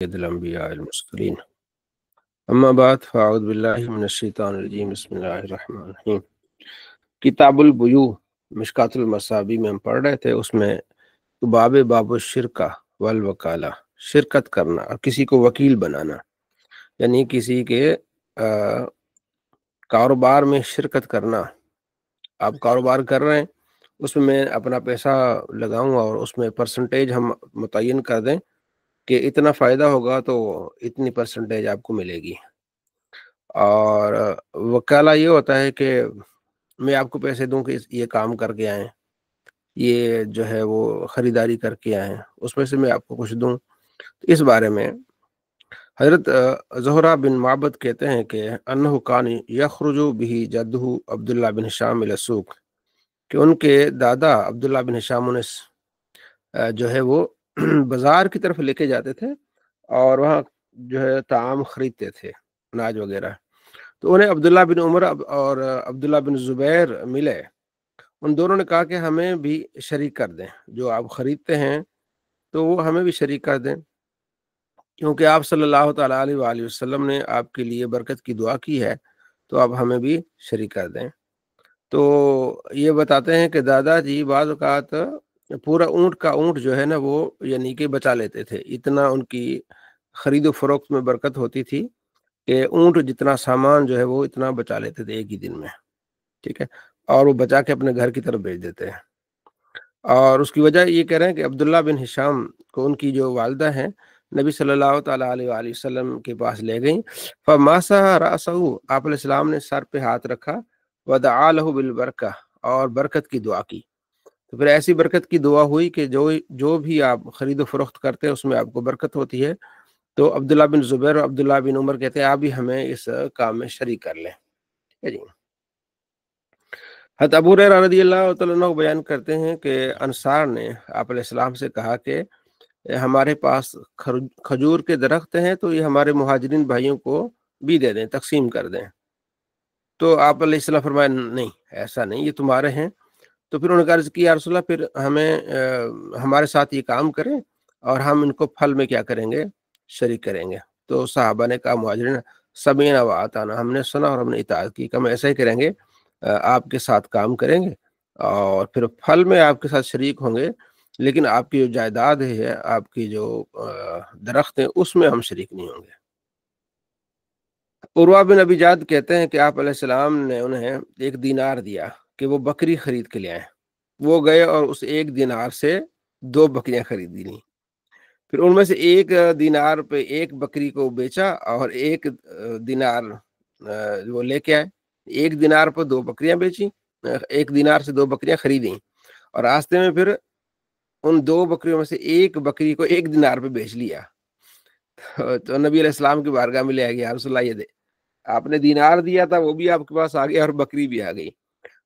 الأنبياء المرسلين أما بعد فأعوذ بالله من الشيطان الرجيم بسم الله الرحمن الرحیم۔ کتاب البیوع مشکات المصابیح میں ہم پڑھ رہے تھے، اس میں باب الشرکہ والوکالہ، شرکت کرنا اور کسی کو وکیل بنانا، یعنی کسی کے کاروبار میں شرکت کرنا۔ آپ کاروبار کر رہے ہیں، اس میں اپنا پیسہ لگاؤں اور اس میں پرسنٹیج ہم متعین کر دیں کہ اتنا فائدہ ہوگا تو اتنی پرسنٹیج آپ کو ملے گی۔ اور وکالہ یہ ہوتا ہے کہ میں آپ کو پیسے دوں کہ یہ کام کر کے آئیں، یہ جو ہے وہ خریداری کر کے آئیں، اس میں سے میں آپ کو کچھ دوں۔ اس بارے میں حضرت زہرہ بن معبد کہتے ہیں کہ انہ کان یخرج بہ جدہ عبداللہ بن ہشام الی السوق، کہ ان کے دادا عبداللہ بن ہشام انہیں جو ہے وہ بازار کی طرف لے کے جاتے تھے اور وہاں جو ہے طعام خریدتے تھے، اناج وغیرہ۔ تو انہیں عبداللہ بن عمر اور عبداللہ بن زبیر ملے، ان دونوں نے کہا کہ ہمیں بھی شریک کر دیں، جو آپ خریدتے ہیں تو وہ ہمیں بھی شریک کر دیں، کیونکہ آپ صلی اللہ تعالیٰ علیہ وآلہ وسلم نے آپ کے لیے برکت کی دعا کی ہے، تو آپ ہمیں بھی شریک کر دیں۔ تو یہ بتاتے ہیں کہ دادا جی بعض اوقات پورا اونٹ کا اونٹ جو ہے نا وہ یعنی کہ بچا لیتے تھے، اتنا ان کی خرید و فروخت میں برکت ہوتی تھی کہ اونٹ جتنا سامان جو ہے وہ اتنا بچا لیتے تھے ایک ہی دن میں، ٹھیک ہے، اور وہ بچا کے اپنے گھر کی طرف بھیج دیتے ہیں۔ اور اس کی وجہ یہ کہہ رہے ہیں کہ عبداللہ بن ہشام کو ان کی جو والدہ ہیں نبی صلی اللہ تعالیٰ علیہ وآلہ وسلم کے پاس لے گئیں، فماسح رأسہ، آپ علیہ السلام نے سر پہ ہاتھ رکھا، ودعا لہ بالبرکہ، اور برکت کی دعا کی۔ تو پھر ایسی برکت کی دعا ہوئی کہ جو بھی آپ خرید و فروخت کرتے ہیں اس میں آپ کو برکت ہوتی ہے۔ تو عبداللہ بن زبیر اور عبداللہ بن عمر کہتے ہیں آپ بھی ہمیں اس کام میں شریک کر لیں، جی۔ حضرت ابو ہریرہ رضی اللہ تعالیٰ عنہ بیان کرتے ہیں کہ انصار نے آپ علیہ السلام سے کہا کہ ہمارے پاس کھجور کے درخت ہیں تو یہ ہمارے مہاجرین بھائیوں کو بھی دے دیں، تقسیم کر دیں۔ تو آپ علیہ السلام فرمایا نہیں، ایسا نہیں، یہ تمہارے ہیں۔ تو پھر انہوں نے عرض کی یا رسول اللہ، پھر ہمیں ہمارے ساتھ یہ کام کریں اور ہم ان کو پھل میں کیا کریں گے، شریک کریں گے۔ تو صحابہ نے کہا مہاجرین سمعنا وأطعنا، ہم نے سنا اور ہم نے اطاعت کی، کہ ہم ایسا ہی کریں گے، آپ کے ساتھ کام کریں گے اور پھر پھل میں آپ کے ساتھ شریک ہوں گے، لیکن آپ کی جو جائیداد ہے، آپ کی جو درخت ہیں، اس میں ہم شریک نہیں ہوں گے۔ عروہ بن ابی جعد کہتے ہیں کہ آپ علیہ السلام نے انہیں 1 دینار دیا کہ وہ بکری خرید کے لے آئیں۔ وہ گئے اور اس 1 دینار سے 2 بکریاں خریدی لیں۔ پھر ان میں سے 1 دینار پہ 1 بکری کو بیچا اور 1 دینار وہ لے کے آئے۔ 1 دینار پر 2 بکریاں بیچی، 1 دینار سے 2 بکریاں خریدیں، اور راستے میں پھر ان 2 بکریوں میں سے 1 بکری کو 1 دینار پہ بیچ لیا۔ تو نبی علیہ السلام کی بارگاہ میں لے آ گیا، رسول اللہ یہ دے، آپ نے دینار دیا تھا وہ بھی آپ کے پاس آ گیا اور بکری بھی آ گئی۔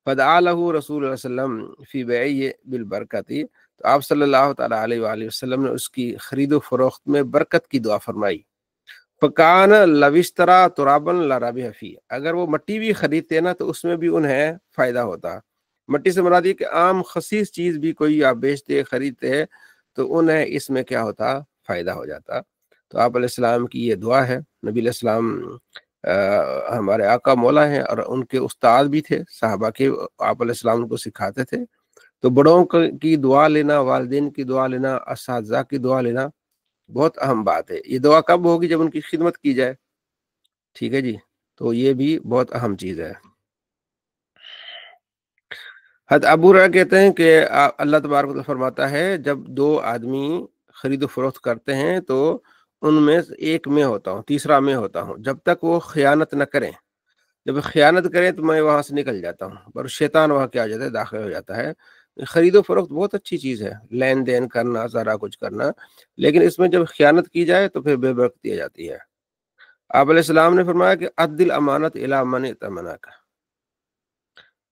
فدعا لہ رسول اللہ صلی اللہ علیہ وسلم فی بیعہ بالبرکۃ، تو آپ صلی اللہ تعالیٰ علیہ وآلہ وسلم نے اس کی خرید و فروخت میں برکت کی دعا فرمائی۔ فکان لو اشتری ترابا لربح فیہ، اگر وہ مٹی بھی خریدتے نا تو اس میں بھی انہیں فائدہ ہوتا۔ مٹی سے مراد یہ کہ عام خصیص چیز بھی کوئی آپ بیچتے خریدتے تو انہیں اس میں کیا ہوتا، فائدہ ہو جاتا۔ تو آپ علیہ السلام کی یہ دعا ہے۔ نبی علیہ السلام ہمارے آقا مولا ہیں اور ان کے استاد بھی تھے صحابہ کے، آپ علیہ السلام کو سکھاتے تھے۔ تو بڑوں کی دعا لینا، والدین کی دعا لینا، اساتذہ کی دعا لینا بہت اہم بات ہے۔ یہ دعا کب ہوگی؟ جب ان کی خدمت کی جائے، ٹھیک ہے جی۔ تو یہ بھی بہت اہم چیز ہے۔ حضرت ابو ہریرہ کہتے ہیں کہ اللہ تبارک و تعالیٰ فرماتا ہے جب 2 آدمی خرید و فروخت کرتے ہیں تو ان میں ایک میں ہوتا ہوں، تیسرا میں ہوتا ہوں، جب تک وہ خیانت نہ کریں۔ جب خیانت کریں تو میں وہاں سے نکل جاتا ہوں، پر شیطان وہاں کیا ہو جاتا ہے، داخل ہو جاتا ہے۔ خرید و فروخت بہت اچھی چیز ہے، لین دین کرنا، سارا کچھ کرنا، لیکن اس میں جب خیانت کی جائے تو پھر بے برکتی آ جاتی ہے۔ آپ علیہ السلام نے فرمایا کہ عد الامانت الی من ائتمنک،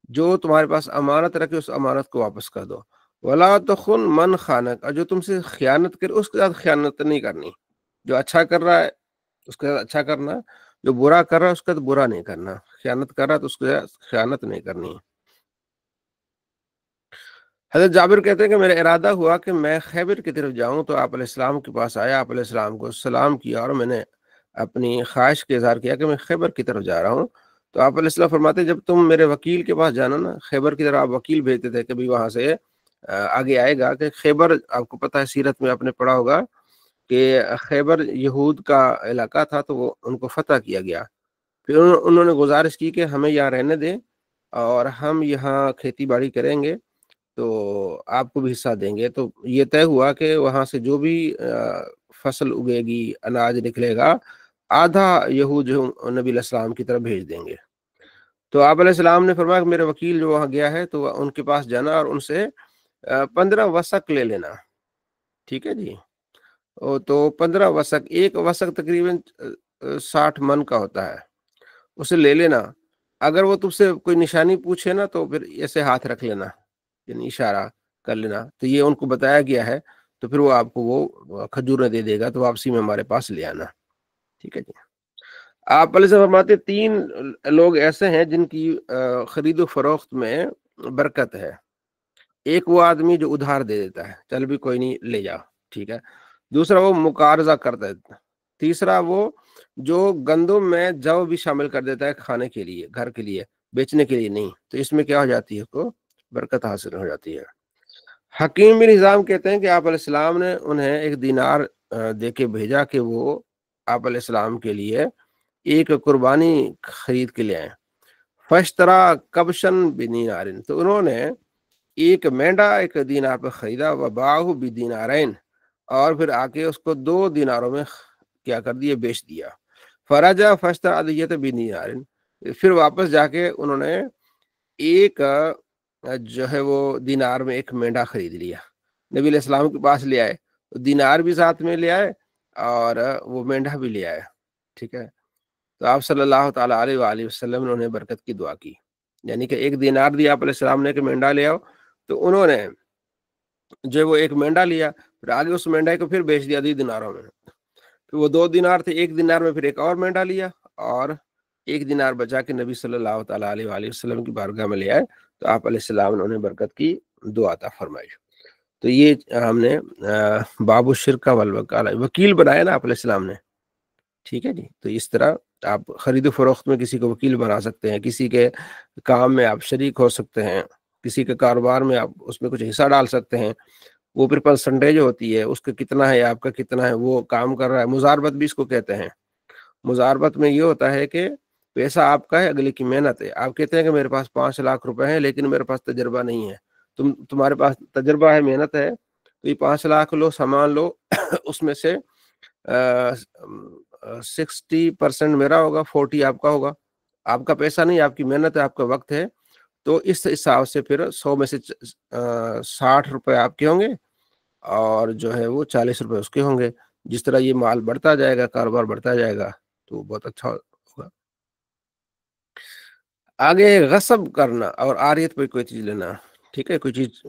جو تمہارے پاس امانت رکھے اس امانت کو واپس کر دو۔ ولا تخن من خانک، اور جو تم سے خیانت کرے اس کے ساتھ خیانت نہیں کرنی۔ جو اچھا کر رہا ہے اس کے ساتھ اچھا کرنا، جو برا کر رہا ہے اس کے ساتھ برا نہیں کرنا، خیانت کر رہا ہے تو اس کے ساتھ خیانت نہیں کرنی۔ حضرت جابر کہتے ہیں کہ میرا ارادہ ہوا کہ میں خیبر کی طرف جاؤں، تو آپ علیہ السلام کے پاس آیا، آپ علیہ السلام کو سلام کیا، اور میں نے اپنی خواہش کا اظہار کیا کہ میں خیبر کی طرف جا رہا ہوں۔ تو آپ علیہ السلام فرماتے ہیں جب تم میرے وکیل کے پاس جانا نا، خیبر کی طرف آپ وکیل بھیجتے تھے، کبھی وہاں سے آگے آئے گا کہ خیبر، آپ کو پتہ ہے سیرت میں آپ نے پڑھا ہوگا کہ خیبر یہود کا علاقہ تھا، تو وہ ان کو فتح کیا گیا۔ پھر انہوں نے گزارش کی کہ ہمیں یہاں رہنے دیں اور ہم یہاں کھیتی باڑی کریں گے، تو آپ کو بھی حصہ دیں گے۔ تو یہ طے ہوا کہ وہاں سے جو بھی فصل اگے گی، اناج نکلے گا، آدھا یہود جو نبی علیہ السلام کی طرف بھیج دیں گے۔ تو آپ علیہ السلام نے فرمایا کہ میرے وکیل جو وہاں گیا ہے تو ان کے پاس جانا اور ان سے 15 وسق لے لینا، ٹھیک ہے جی۔ تو 15 وسق، ایک وسق تقریباً 60 من کا ہوتا ہے، اسے لے لینا۔ اگر وہ تم سے کوئی نشانی پوچھے نا تو پھر ایسے ہاتھ رکھ لینا، یعنی اشارہ کر لینا، تو یہ ان کو بتایا گیا ہے، تو پھر وہ آپ کو وہ کھجوریں دے دے گا، تو واپسی میں ہمارے پاس لے آنا، ٹھیک ہے جی۔ آپ علیہ السلام فرماتے 3 لوگ ایسے ہیں جن کی خرید و فروخت میں برکت ہے۔ ایک وہ آدمی جو ادھار دے دیتا ہے، چل بھی کوئی نہیں لے جاؤ، ٹھیک ہے۔ دوسرا وہ مقارضہ کرتا ہے۔ تیسرا وہ جو گندم میں جو بھی شامل کر دیتا ہے کھانے کے لیے، گھر کے لیے، بیچنے کے لیے نہیں، تو اس میں کیا ہو جاتی ہے، کو برکت حاصل ہو جاتی ہے۔ حکیم بن حزام کہتے ہیں کہ آپ علیہ السلام نے انہیں ایک دینار دے کے بھیجا کہ وہ آپ علیہ السلام کے لیے ایک قربانی خرید کے لے آئیں۔ فشترا کبشن بدینار، تو انہوں نے ایک مینڈا ایک دینار پہ خریدا، وباعہ بدینارین، اور پھر آ کے اس کو 2 دیناروں میں کیا کر دیا، بیچ دیا۔ فرجا فشترا دیت بدینارین، پھر واپس جا کے انہوں نے ایک جو ہے وہ دینار میں ایک مینڈا خرید لیا، نبی علیہ السلام کے پاس لے آئے، دینار بھی ساتھ میں لے آئے اور وہ مینڈا بھی لے آئے، ٹھیک ہے۔ تو آپ صلی اللہ تعالیٰ علیہ وآلہ وسلم نے انہیں برکت کی دعا کی، یعنی کہ ایک دینار دیا آپ علیہ السلام نے کہ مینڈا لے آؤ، تو انہوں نے جو وہ ایک مینڈا لیا، پھر آگے اس مینڈا کو پھر بیچ دیا 2 دیناروں میں، پھر وہ 2 دینار تھے، ایک دینار میں پھر ایک اور مینڈا لیا، اور ایک دینار بچا کے نبی صلی اللہ تعالیٰ علیہ وآلہ وسلم کی بارگاہ میں لے آئے، تو آپ علیہ السلام نے انہیں برکت کی دعا عطا فرمائی۔ تو یہ ہم نے باب الشرک والوکالہ، وکیل بنایا نا آپ علیہ السلام نے، ٹھیک ہے جی۔ تو اس طرح آپ خرید و فروخت میں کسی کو وکیل بنا سکتے ہیں، کسی کے کام میں آپ شریک ہو سکتے ہیں، کسی کے کاروبار میں آپ اس میں کچھ حصہ ڈال سکتے ہیں، وہ پھر پرسنٹیج ہوتی ہے، اس کا کتنا ہے، آپ کا کتنا ہے، وہ کام کر رہا ہے۔ مزاربت بھی اس کو کہتے ہیں۔ مزاربت میں یہ ہوتا ہے کہ پیسہ آپ کا ہے، اگلے کی محنت ہے۔ آپ کہتے ہیں کہ میرے پاس 5 لاکھ روپے ہیں لیکن میرے پاس تجربہ نہیں ہے، تمہارے پاس تجربہ ہے، محنت ہے، تو یہ 5 لاکھ لو، سامان لو، اس میں سے 60% میرا ہوگا، 40 آپ کا ہوگا، آپ کا پیسہ نہیں، آپ کی محنت ہے، آپ کا وقت ہے، تو اس حساب سے پھر 100 میں سے 60 روپے آپ کے ہوں گے، اور جو ہے وہ 40 روپے اس کے ہوں گے۔ جس طرح یہ مال بڑھتا جائے گا، کاروبار بڑھتا جائے گا، تو بہت اچھا ہوگا۔ آگے غصب کرنا اور عاریت پہ کوئی چیز لینا، ٹھیک ہے، کوئی چیز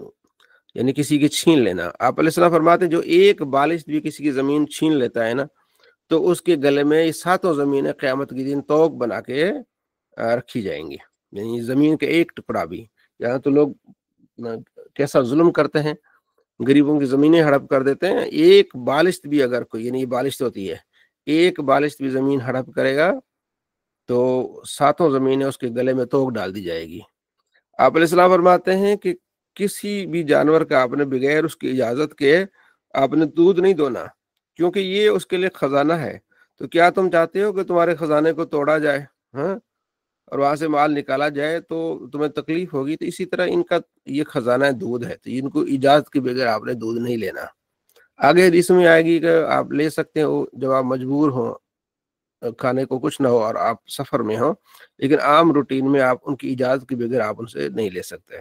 یعنی کسی کی چھین لینا۔ آپ علیہ السلام فرماتے ہیں جو ایک بالش بھی کسی کی زمین چھین لیتا ہے نا، تو اس کے گلے میں یہ 7 زمینیں قیامت کے دن توق بنا کے رکھی جائیں گی، یعنی زمین کا ایک ٹکڑا بھی۔ یہاں تو لوگ کیسا ظلم کرتے ہیں، غریبوں کی زمینیں ہڑپ کر دیتے ہیں۔ ایک بالشت بھی اگر کوئی، یعنی یہ بالشت ہوتی ہے، ایک بالشت بھی زمین ہڑپ کرے گا تو 7 زمینیں اس کے گلے میں توق ڈال دی جائے گی۔ آپ علیہ السلام فرماتے ہیں کہ کسی بھی جانور کا آپ نے بغیر اس کی اجازت کے آپ نے دودھ نہیں دونا، کیونکہ یہ اس کے لیے خزانہ ہے۔ تو کیا تم چاہتے ہو کہ تمہارے خزانے کو توڑا جائے، ہاں، اور وہاں سے مال نکالا جائے تو تمہیں تکلیف ہوگی؟ تو اسی طرح ان کا یہ خزانہ دودھ ہے، تو ان کو اجازت کے بغیر آپ نے دودھ نہیں لینا۔ آگے حدیث میں آئے گی کہ آپ لے سکتے ہو جب آپ مجبور ہوں، کھانے کو کچھ نہ ہو اور آپ سفر میں ہو، لیکن عام روٹین میں آپ ان کی اجازت کے بغیر آپ ان سے نہیں لے سکتے۔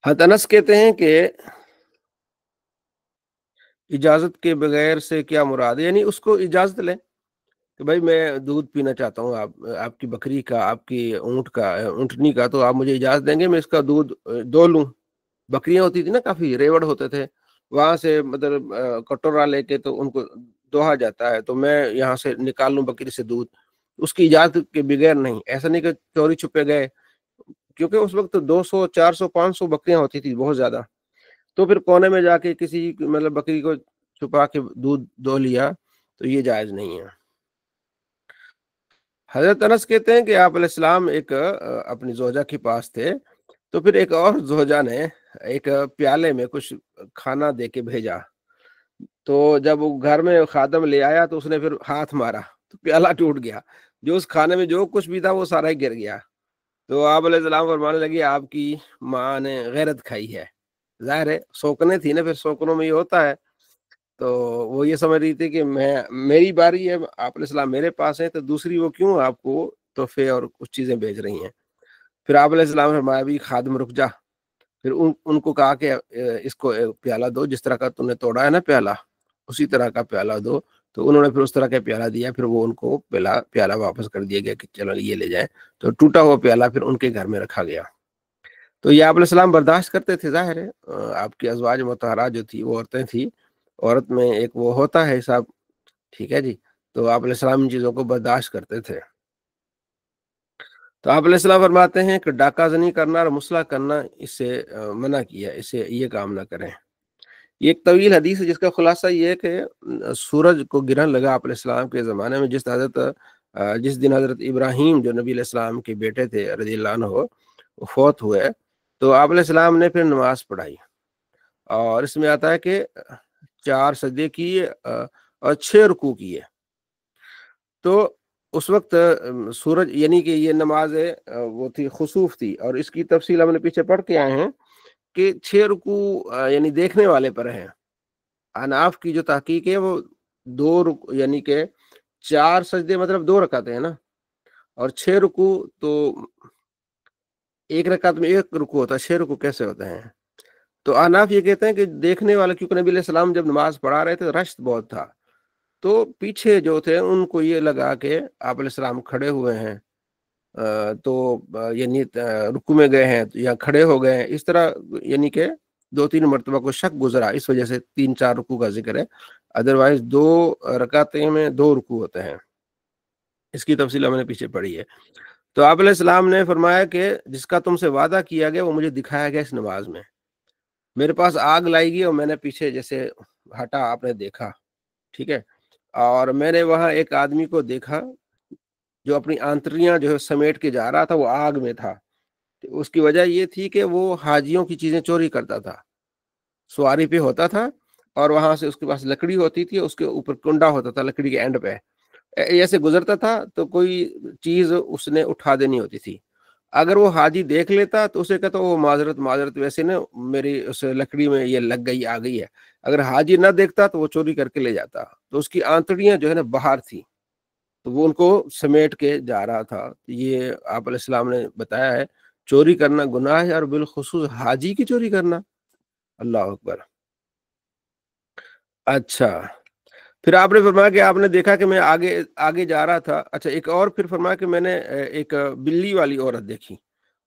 حضرت انس کہتے ہیں کہ اجازت کے بغیر سے کیا مراد ہے، یعنی اس کو اجازت لیں کہ بھائی میں دودھ پینا چاہتا ہوں، آپ کی بکری کا، آپ کی اونٹ کا، اونٹنی کا، تو آپ مجھے اجازت دیں گے میں اس کا دودھ دو لوں۔ بکریاں ہوتی تھی نا، کافی ریوڑ ہوتے تھے، وہاں سے مطلب کٹورا لے کے تو ان کو دوہا جاتا ہے، تو میں یہاں سے نکال لوں بکری سے دودھ، اس کی اجازت کے بغیر نہیں۔ ایسا نہیں کہ چوری چھپے گئے کیونکہ اس وقت 200 400 500 بکریاں ہوتی تھی بہت زیادہ. تو پھر کونے میں جا کے کسی مطلب بکری کو چھپا کے دودھ دو لیا تو یہ جائز نہیں ہے. حضرت انس کہتے ہیں کہ آپ علیہ السلام ایک اپنی زوجہ کے پاس تھے، تو پھر ایک اور زوجہ نے ایک پیالے میں کچھ کھانا دے کے بھیجا. تو جب وہ گھر میں خادم لے آیا تو اس نے پھر ہاتھ مارا تو پیالہ ٹوٹ گیا. جو اس کھانے میں جو کچھ بھی تھا وہ سارا ہی گر گیا. تو آپ علیہ السلام فرمانے لگی آپ کی ماں نے غیرت کھائی ہے. ظاہر ہے سوکنے تھی نا، پھر سوکنوں میں یہ ہوتا ہے. تو وہ یہ سمجھ رہی تھی کہ میری باری ہے، آپ علیہ السلام میرے پاس ہے، تو دوسری وہ کیوں آپ کو تحفے اور کچھ چیزیں بھیج رہی ہیں. پھر آپ علیہ السلام فرمایا بھی خادم رک جا. پھر ان کو کہا کہ اس کو پیالہ دو، جس طرح کا تم نے توڑا ہے نا پیالہ اسی طرح کا پیالہ دو. تو انہوں نے پھر اس طرح کا پیالہ دیا. پھر وہ ان کو پیالہ واپس کر دیا گیا کہ چلو یہ لے جائیں. تو ٹوٹا ہوا پیالہ پھر ان کے گھر میں رکھا گیا. تو یہ آپ علیہ السلام برداشت کرتے تھے. ظاہر ہے آپ کی ازواج مطہرات جو تھی وہ عورتیں تھی، عورت میں ایک وہ ہوتا ہے حساب، ٹھیک ہے جی. تو آپ علیہ السلام ان چیزوں کو برداشت کرتے تھے. تو آپ علیہ السلام فرماتے ہیں کہ ڈاکہ زنی کرنا اور مسئلہ کرنا اس سے منع کیا، اسے یہ کام نہ کریں. یہ ایک طویل حدیث ہے جس کا خلاصہ یہ ہے کہ سورج کو گرہن لگا آپ علیہ السلام کے زمانے میں، جس دن حضرت ابراہیم جو نبی علیہ السلام کے بیٹے تھے رضی اللہ عنہ وہ فوت ہوئے. تو آپ علیہ السلام نے پھر نماز پڑھائی، اور اس میں آتا ہے کہ 4 سجدے کیے اور 6 رکوع کیے. تو اس وقت سورج یعنی کہ یہ نماز وہ تھی خسوف تھی، اور اس کی تفصیل ہم نے پیچھے پڑھ کے آئے ہیں کہ 6 رکوع یعنی دیکھنے والے پر ہیں. اناف کی جو تحقیق ہے وہ 2 رکوع یعنی کہ 4 سجدے مطلب 2 رکعتیں ہیں نا، اور 6 رکوع تو ایک رکعت میں 1 رکوع ہوتا ہے. 6 رکوع کیسے ہوتے ہیں؟ تو اناف یہ کہتے ہیں کہ دیکھنے والا، کیونکہ نبی علیہ السلام جب نماز پڑھا رہے تھے رشت بہت تھا، تو پیچھے جو تھے ان کو یہ لگا کہ آپ علیہ السلام کھڑے ہوئے ہیں، تو یعنی رکوع میں گئے ہیں یا کھڑے ہو گئے ہیں، اس طرح یعنی کہ 2-3 مرتبہ کو شک گزرا، اس وجہ سے 3-4 رکوع کا ذکر ہے. ادروائز 2 رکعتیں میں 2 رکوع ہوتے ہیں. اس کی تفصیل ہم نے پیچھے پڑھی ہے. تو آپ علیہ السلام نے فرمایا کہ جس کا تم سے وعدہ کیا گیا وہ مجھے دکھایا گیا اس نماز میں. میرے پاس آگ لائی گئی اور میں نے پیچھے جیسے ہٹا، آپ نے دیکھا، ٹھیک ہے. اور میں نے وہاں ایک آدمی کو دیکھا جو اپنی آنتریاں جو ہے سمیٹ کے جا رہا تھا، وہ آگ میں تھا. اس کی وجہ یہ تھی کہ وہ حاجیوں کی چیزیں چوری کرتا تھا. سواری پہ ہوتا تھا اور وہاں سے اس کے پاس لکڑی ہوتی تھی، اس کے اوپر کنڈا ہوتا تھا لکڑی کے اینڈ پہ، ایسے گزرتا تھا تو کوئی چیز اس نے اٹھا دینی ہوتی تھی. اگر وہ حاجی دیکھ لیتا تو اسے کہتا وہ معذرت ویسے نا میری اس لکڑی میں یہ لگ گئی آ گئی ہے. اگر حاجی نہ دیکھتا تو وہ چوری کر کے لے جاتا. تو اس کی آنتڑیاں جو ہے نا باہر تھی، تو وہ ان کو سمیٹ کے جا رہا تھا. یہ آپ علیہ السلام نے بتایا ہے چوری کرنا گناہ ہے، اور بالخصوص حاجی کی چوری کرنا. اللہ اکبر. اچھا، پھر آپ نے فرمایا کہ آپ نے دیکھا کہ میں آگے آگے جا رہا تھا. اچھا، ایک اور پھر فرمایا کہ میں نے ایک بلی والی عورت دیکھی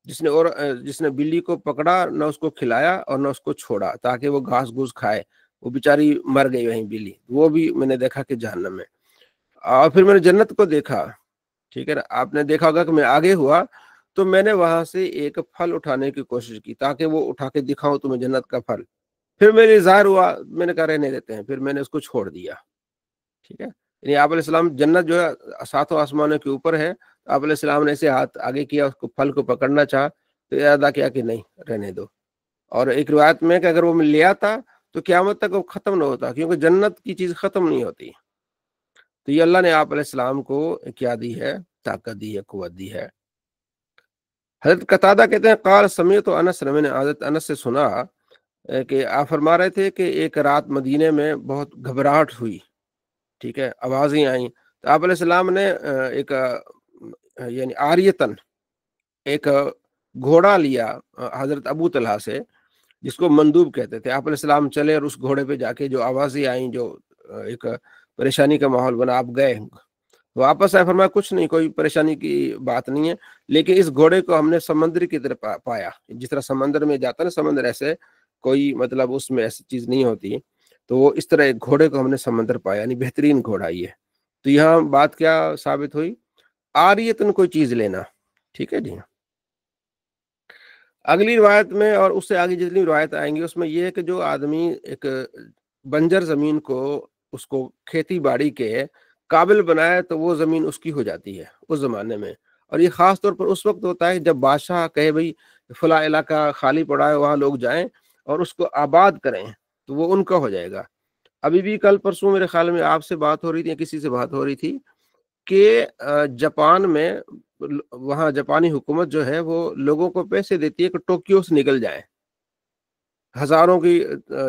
جس نے بلی کو پکڑا، نہ اس کو کھلایا اور نہ اس کو چھوڑا تاکہ وہ گھاس گھوس کھائے. وہ بیچاری مر گئی وہیں بلی. وہ بھی میں نے دیکھا کہ جہنم میں. اور پھر میں نے جنت کو دیکھا، ٹھیک ہے نا. آپ نے دیکھا ہوگا کہ میں آگے ہوا تو میں نے وہاں سے ایک پھل اٹھانے کی کوشش کی تاکہ وہ اٹھا کے دکھاؤں تمہیں جنت کا پھل. پھر میرے ظاہر ہوا، میں نے کہا رہنے دیتے ہیں، پھر میں نے اس کو چھوڑ دیا. ٹھیک ہے، یعنی آپ علیہ السلام جنت جو ہے 7 آسمانوں کے اوپر ہے. آپ علیہ السلام نے ایسے ہاتھ آگے کیا، اس کو پھل کو پکڑنا چاہا تو ارادہ کیا کہ نہیں رہنے دو. اور ایک روایت میں کہ اگر وہ لے آتا تو قیامت تک وہ ختم نہ ہوتا، کیونکہ جنت کی چیز ختم نہیں ہوتی. تو یہ اللہ نے آپ علیہ السلام کو کیا دی ہے؟ طاقت دی ہے، قوت دی ہے. حضرت قتادہ کہتے ہیں قال سمیعت انس، میں نے حضرت انس سے سنا کہ آپ فرما رہے تھے کہ ایک رات مدینے میں بہت گھبراہٹ ہوئی، ٹھیک ہے، آوازیں آئیں. تو آپ علیہ السلام نے ایک یعنی آریتن ایک گھوڑا لیا حضرت ابو طلحہ سے، جس کو مندوب کہتے تھے. آپ علیہ السلام چلے اور اس گھوڑے پہ جا کے جو آوازیں آئیں، جو ایک پریشانی کا ماحول بنا، آپ گئے واپس آئے، فرمایا کچھ نہیں، کوئی پریشانی کی بات نہیں ہے، لیکن اس گھوڑے کو ہم نے سمندر کی طرف پایا. جس طرح سمندر میں جاتا نا سمندر، ایسے کوئی مطلب اس میں ایسی چیز نہیں ہوتی. تو وہ اس طرح ایک گھوڑے کو ہم نے سمندر پایا، یعنی بہترین گھوڑا یہ. تو یہاں بات کیا ثابت ہوئی؟ آریتن کوئی چیز لینا، ٹھیک ہے جی. اگلی روایت میں اور اس سے آگے جتنی روایت آئیں گی اس میں یہ ہے کہ جو آدمی ایک بنجر زمین کو اس کو کھیتی باڑی کے قابل بنائے تو وہ زمین اس کی ہو جاتی ہے اس زمانے میں. اور یہ خاص طور پر اس وقت ہوتا ہے جب بادشاہ کہے بھئی فلاں علاقہ خالی پڑا ہے وہاں لوگ جائیں اور اس کو آباد کریں تو وہ ان کا ہو جائے گا. ابھی بھی کل پرسوں میرے خیال میں آپ سے بات ہو رہی تھی یا کسی سے بات ہو رہی تھی کہ جاپان میں وہاں جاپانی حکومت جو ہے وہ لوگوں کو پیسے دیتی ہے کہ ٹوکیو سے نکل جائیں. ہزاروں کی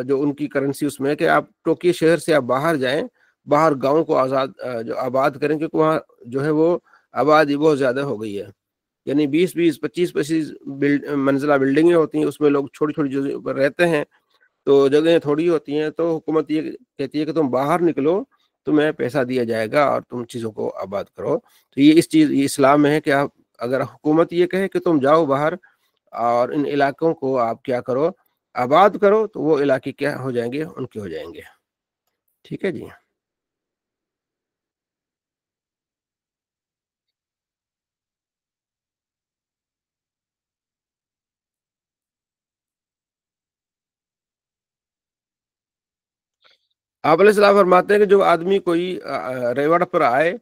جو ان کی کرنسی اس میں ہے کہ آپ ٹوکیو شہر سے آپ باہر جائیں, باہر گاؤں کو آزاد جو آباد کریں کیونکہ وہاں جو ہے وہ آبادی بہت زیادہ ہو گئی ہے. یعنی 20-25 منزلہ بلڈنگیں ہوتی ہیں, اس میں لوگ چھوٹی چھوٹی جگہوں پر رہتے ہیں تو جگہیں تھوڑی ہوتی ہیں, تو حکومت یہ کہتی ہے کہ تم باہر نکلو تمہیں پیسہ دیا جائے گا اور تم چیزوں کو آباد کرو. تو یہ یہ اسلام میں ہے کہ آپ اگر حکومت یہ کہے کہ تم جاؤ باہر اور ان علاقوں کو آپ کیا کرو آباد کرو تو وہ علاقے کیا ہو جائیں گے, ان کے ہو جائیں گے. ٹھیک ہے جی. آپ علیہ السلام فرماتے ہیں کہ جو آدمی کوئی ریوڑ پر آئے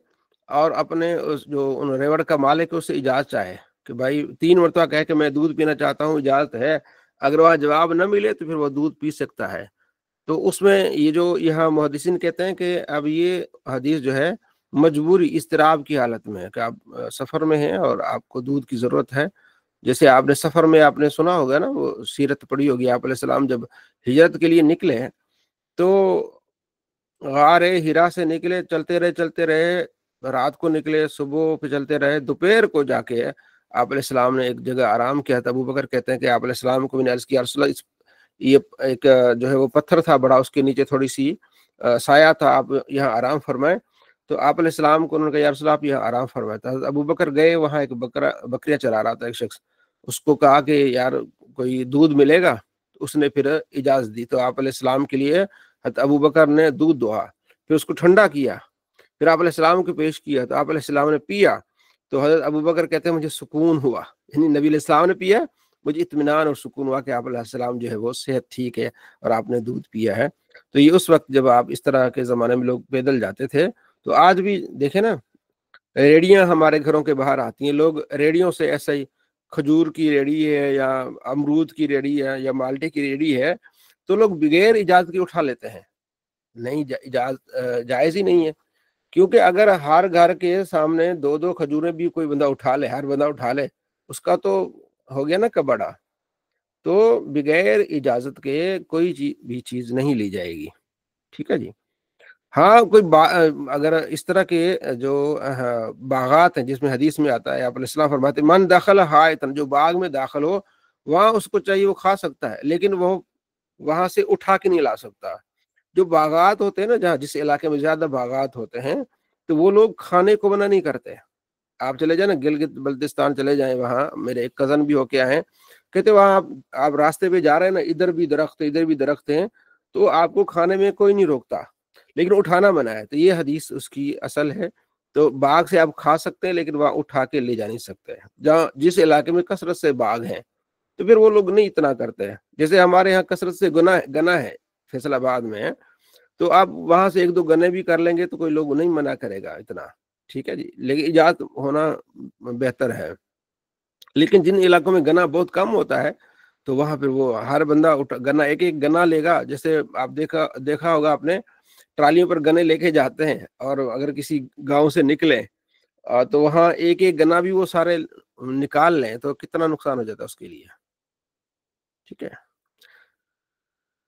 اور اپنے جو ان ریوڑ کا مالک ہے اس سے اجازت چاہے کہ بھائی 3 مرتبہ کہے کہ میں دودھ پینا چاہتا ہوں, اجازت ہے, اگر وہاں جواب نہ ملے تو پھر وہ دودھ پی سکتا ہے. تو اس میں یہ جو یہاں محدثین کہتے ہیں کہ اب یہ حدیث جو ہے مجبوری اضطراب کی حالت میں ہے کہ آپ سفر میں ہیں اور آپ کو دودھ کی ضرورت ہے. جیسے آپ نے سفر میں آپ نے سنا ہوگا نا, وہ سیرت پڑھی ہوگی, آپ علیہ السلام جب ہجرت کے لیے نکلے تو غار ہرا سے نکلے, چلتے رہے رات کو نکلے, صبح پہ چلتے رہے, دوپہر کو جا کے آپ علیہ السلام نے ایک جگہ آرام کیا تھا. ابو بکر کہتے ہیں کہ آپ علیہ السلام کو میں نے عرض کیا رسول اللہ یہ ایک جو ہے وہ پتھر تھا بڑا, اس کے نیچے تھوڑی سی سایہ تھا, آپ یہاں آرام فرمائیں. تو آپ علیہ السلام کو انہوں نے کہا یا رسول اللہ آپ یہاں آرام فرمائے. تو ابو بکر گئے, وہاں ایک بکریاں چلا رہا تھا ایک شخص, اس کو کہا کہ یار کوئی دودھ ملے گا, اس نے پھر اجازت دی. تو آپ علیہ السلام کے لیے حضرت ابو بکر نے دودھ دھویا, پھر اس کو ٹھنڈا کیا, پھر آپ علیہ السلام کو پیش کیا, تو آپ علیہ السلام نے پیا. تو حضرت ابو بکر کہتے ہیں مجھے سکون ہوا, یعنی نبی علیہ السلام نے پیا, مجھے اطمینان اور سکون ہوا کہ آپ علیہ السلام جو ہے وہ صحت ٹھیک ہے اور آپ نے دودھ پیا ہے. تو یہ اس وقت جب آپ اس طرح کے زمانے میں لوگ پیدل جاتے تھے. تو آج بھی دیکھیں نا, ریڑیاں ہمارے گھروں کے باہر آتی ہیں, لوگ ریڑیوں سے ایسا ہی کھجور کی ریڑی ہے یا امرود کی ریڑی ہے یا مالٹے کی ریڑی ہے تو لوگ بغیر اجازت کے اٹھا لیتے ہیں. نہیں, جائز ہی نہیں ہے, کیونکہ اگر ہر گھر کے سامنے 2 کھجوریں بھی کوئی بندہ اٹھا لے, ہر بندہ اٹھا لے, اس کا تو ہو گیا نا کبڑا. تو بغیر اجازت کے کوئی بھی چیز نہیں لی جائے گی. ٹھیک ہے جی. ہاں کوئی اگر اس طرح کے جو باغات ہیں جس میں حدیث میں آتا ہے آپ علیہ السلام فرماتے ہیں من دخل حائطا, جو باغ میں داخل ہو وہاں اس کو چاہیے وہ کھا سکتا ہے, لیکن وہ وہاں سے اٹھا کے نہیں لا سکتا. جو باغات ہوتے ہیں نا, جہاں جس علاقے میں زیادہ باغات ہوتے ہیں تو وہ لوگ کھانے کو منع نہیں کرتے. آپ چلے جائیں نا گلگت بلتستان چلے جائیں, وہاں میرے ایک کزن بھی ہو کے آئے ہیں, کہتے وہاں آپ راستے پہ جا رہے ہیں نا, ادھر بھی درخت ادھر بھی درخت ہیں, تو آپ کو کھانے میں کوئی نہیں روکتا لیکن اٹھانا منع ہے. تو یہ حدیث اس کی اصل ہے. تو باغ سے آپ کھا سکتے ہیں لیکن وہاں اٹھا کے لے جا نہیں سکتے. جہاں جس علاقے میں کثرت سے باغ ہیں تو پھر وہ لوگ نہیں اتنا کرتے ہیں. جیسے ہمارے یہاں کثرت سے گنا ہے فیصل آباد میں, تو آپ وہاں سے 1-2 گنے بھی کر لیں گے تو کوئی لوگ نہیں منع کرے گا اتنا. ٹھیک ہے جی, لیکن اجازت ہونا بہتر ہے. لیکن جن علاقوں میں گنا بہت کم ہوتا ہے تو وہاں پھر وہ ہر بندہ گنا ایک گنا لے گا. جیسے آپ دیکھا ہوگا آپ نے, ٹرالیوں پر گنے لے کے جاتے ہیں, اور اگر کسی گاؤں سے نکلے تو وہاں ایک گنا بھی وہ سارے نکال لیں تو کتنا نقصان ہو جاتا ہے اس کے لیے. ٹھیک ہے.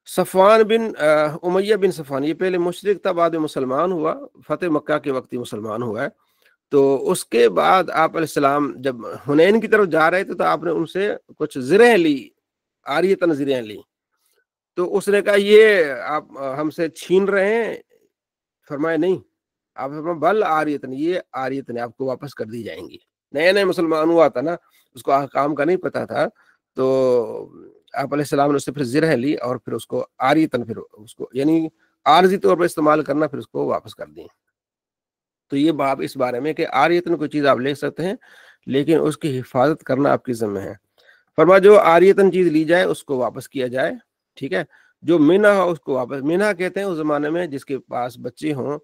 صفوان بن امیہ بن صفوان, یہ پہلے مشرک تھا, بعد میں مسلمان ہوا, فتح مکہ کے وقت ہی مسلمان ہوا ہے. تو اس کے بعد آپ علیہ السلام جب حنین کی طرف جا رہے تھے تو آپ نے ان سے کچھ زرہیں لی, عاریۃ زرہیں لی. تو اس نے کہا یہ آپ ہم سے چھین رہے ہیں, فرمایا نہیں, آپ بل عاریۃ, یہ عاریۃ نے آپ کو واپس کر دی جائیں گی. نئے نئے مسلمان ہوا تھا نا, اس کو احکام کا نہیں پتا تھا, تو آپ علیہ السلام نے اس سے پھر زرہ لی اور پھر اس کو عاریۃ, پھر اس کو یعنی عارضی طور پر استعمال کرنا, پھر اس کو واپس کر دیں. تو یہ باب اس بارے میں کہ عاریۃ کوئی چیز آپ لے سکتے ہیں لیکن اس کی حفاظت کرنا آپ کی ذمہ ہے. فرما جو عاریتن چیز لی جائے اس کو واپس کیا جائے، ٹھیک ہے، جو منہ ہو اس کو واپس، منہ کہتے ہیں اس زمانے میں جس کے پاس بچے ہوں،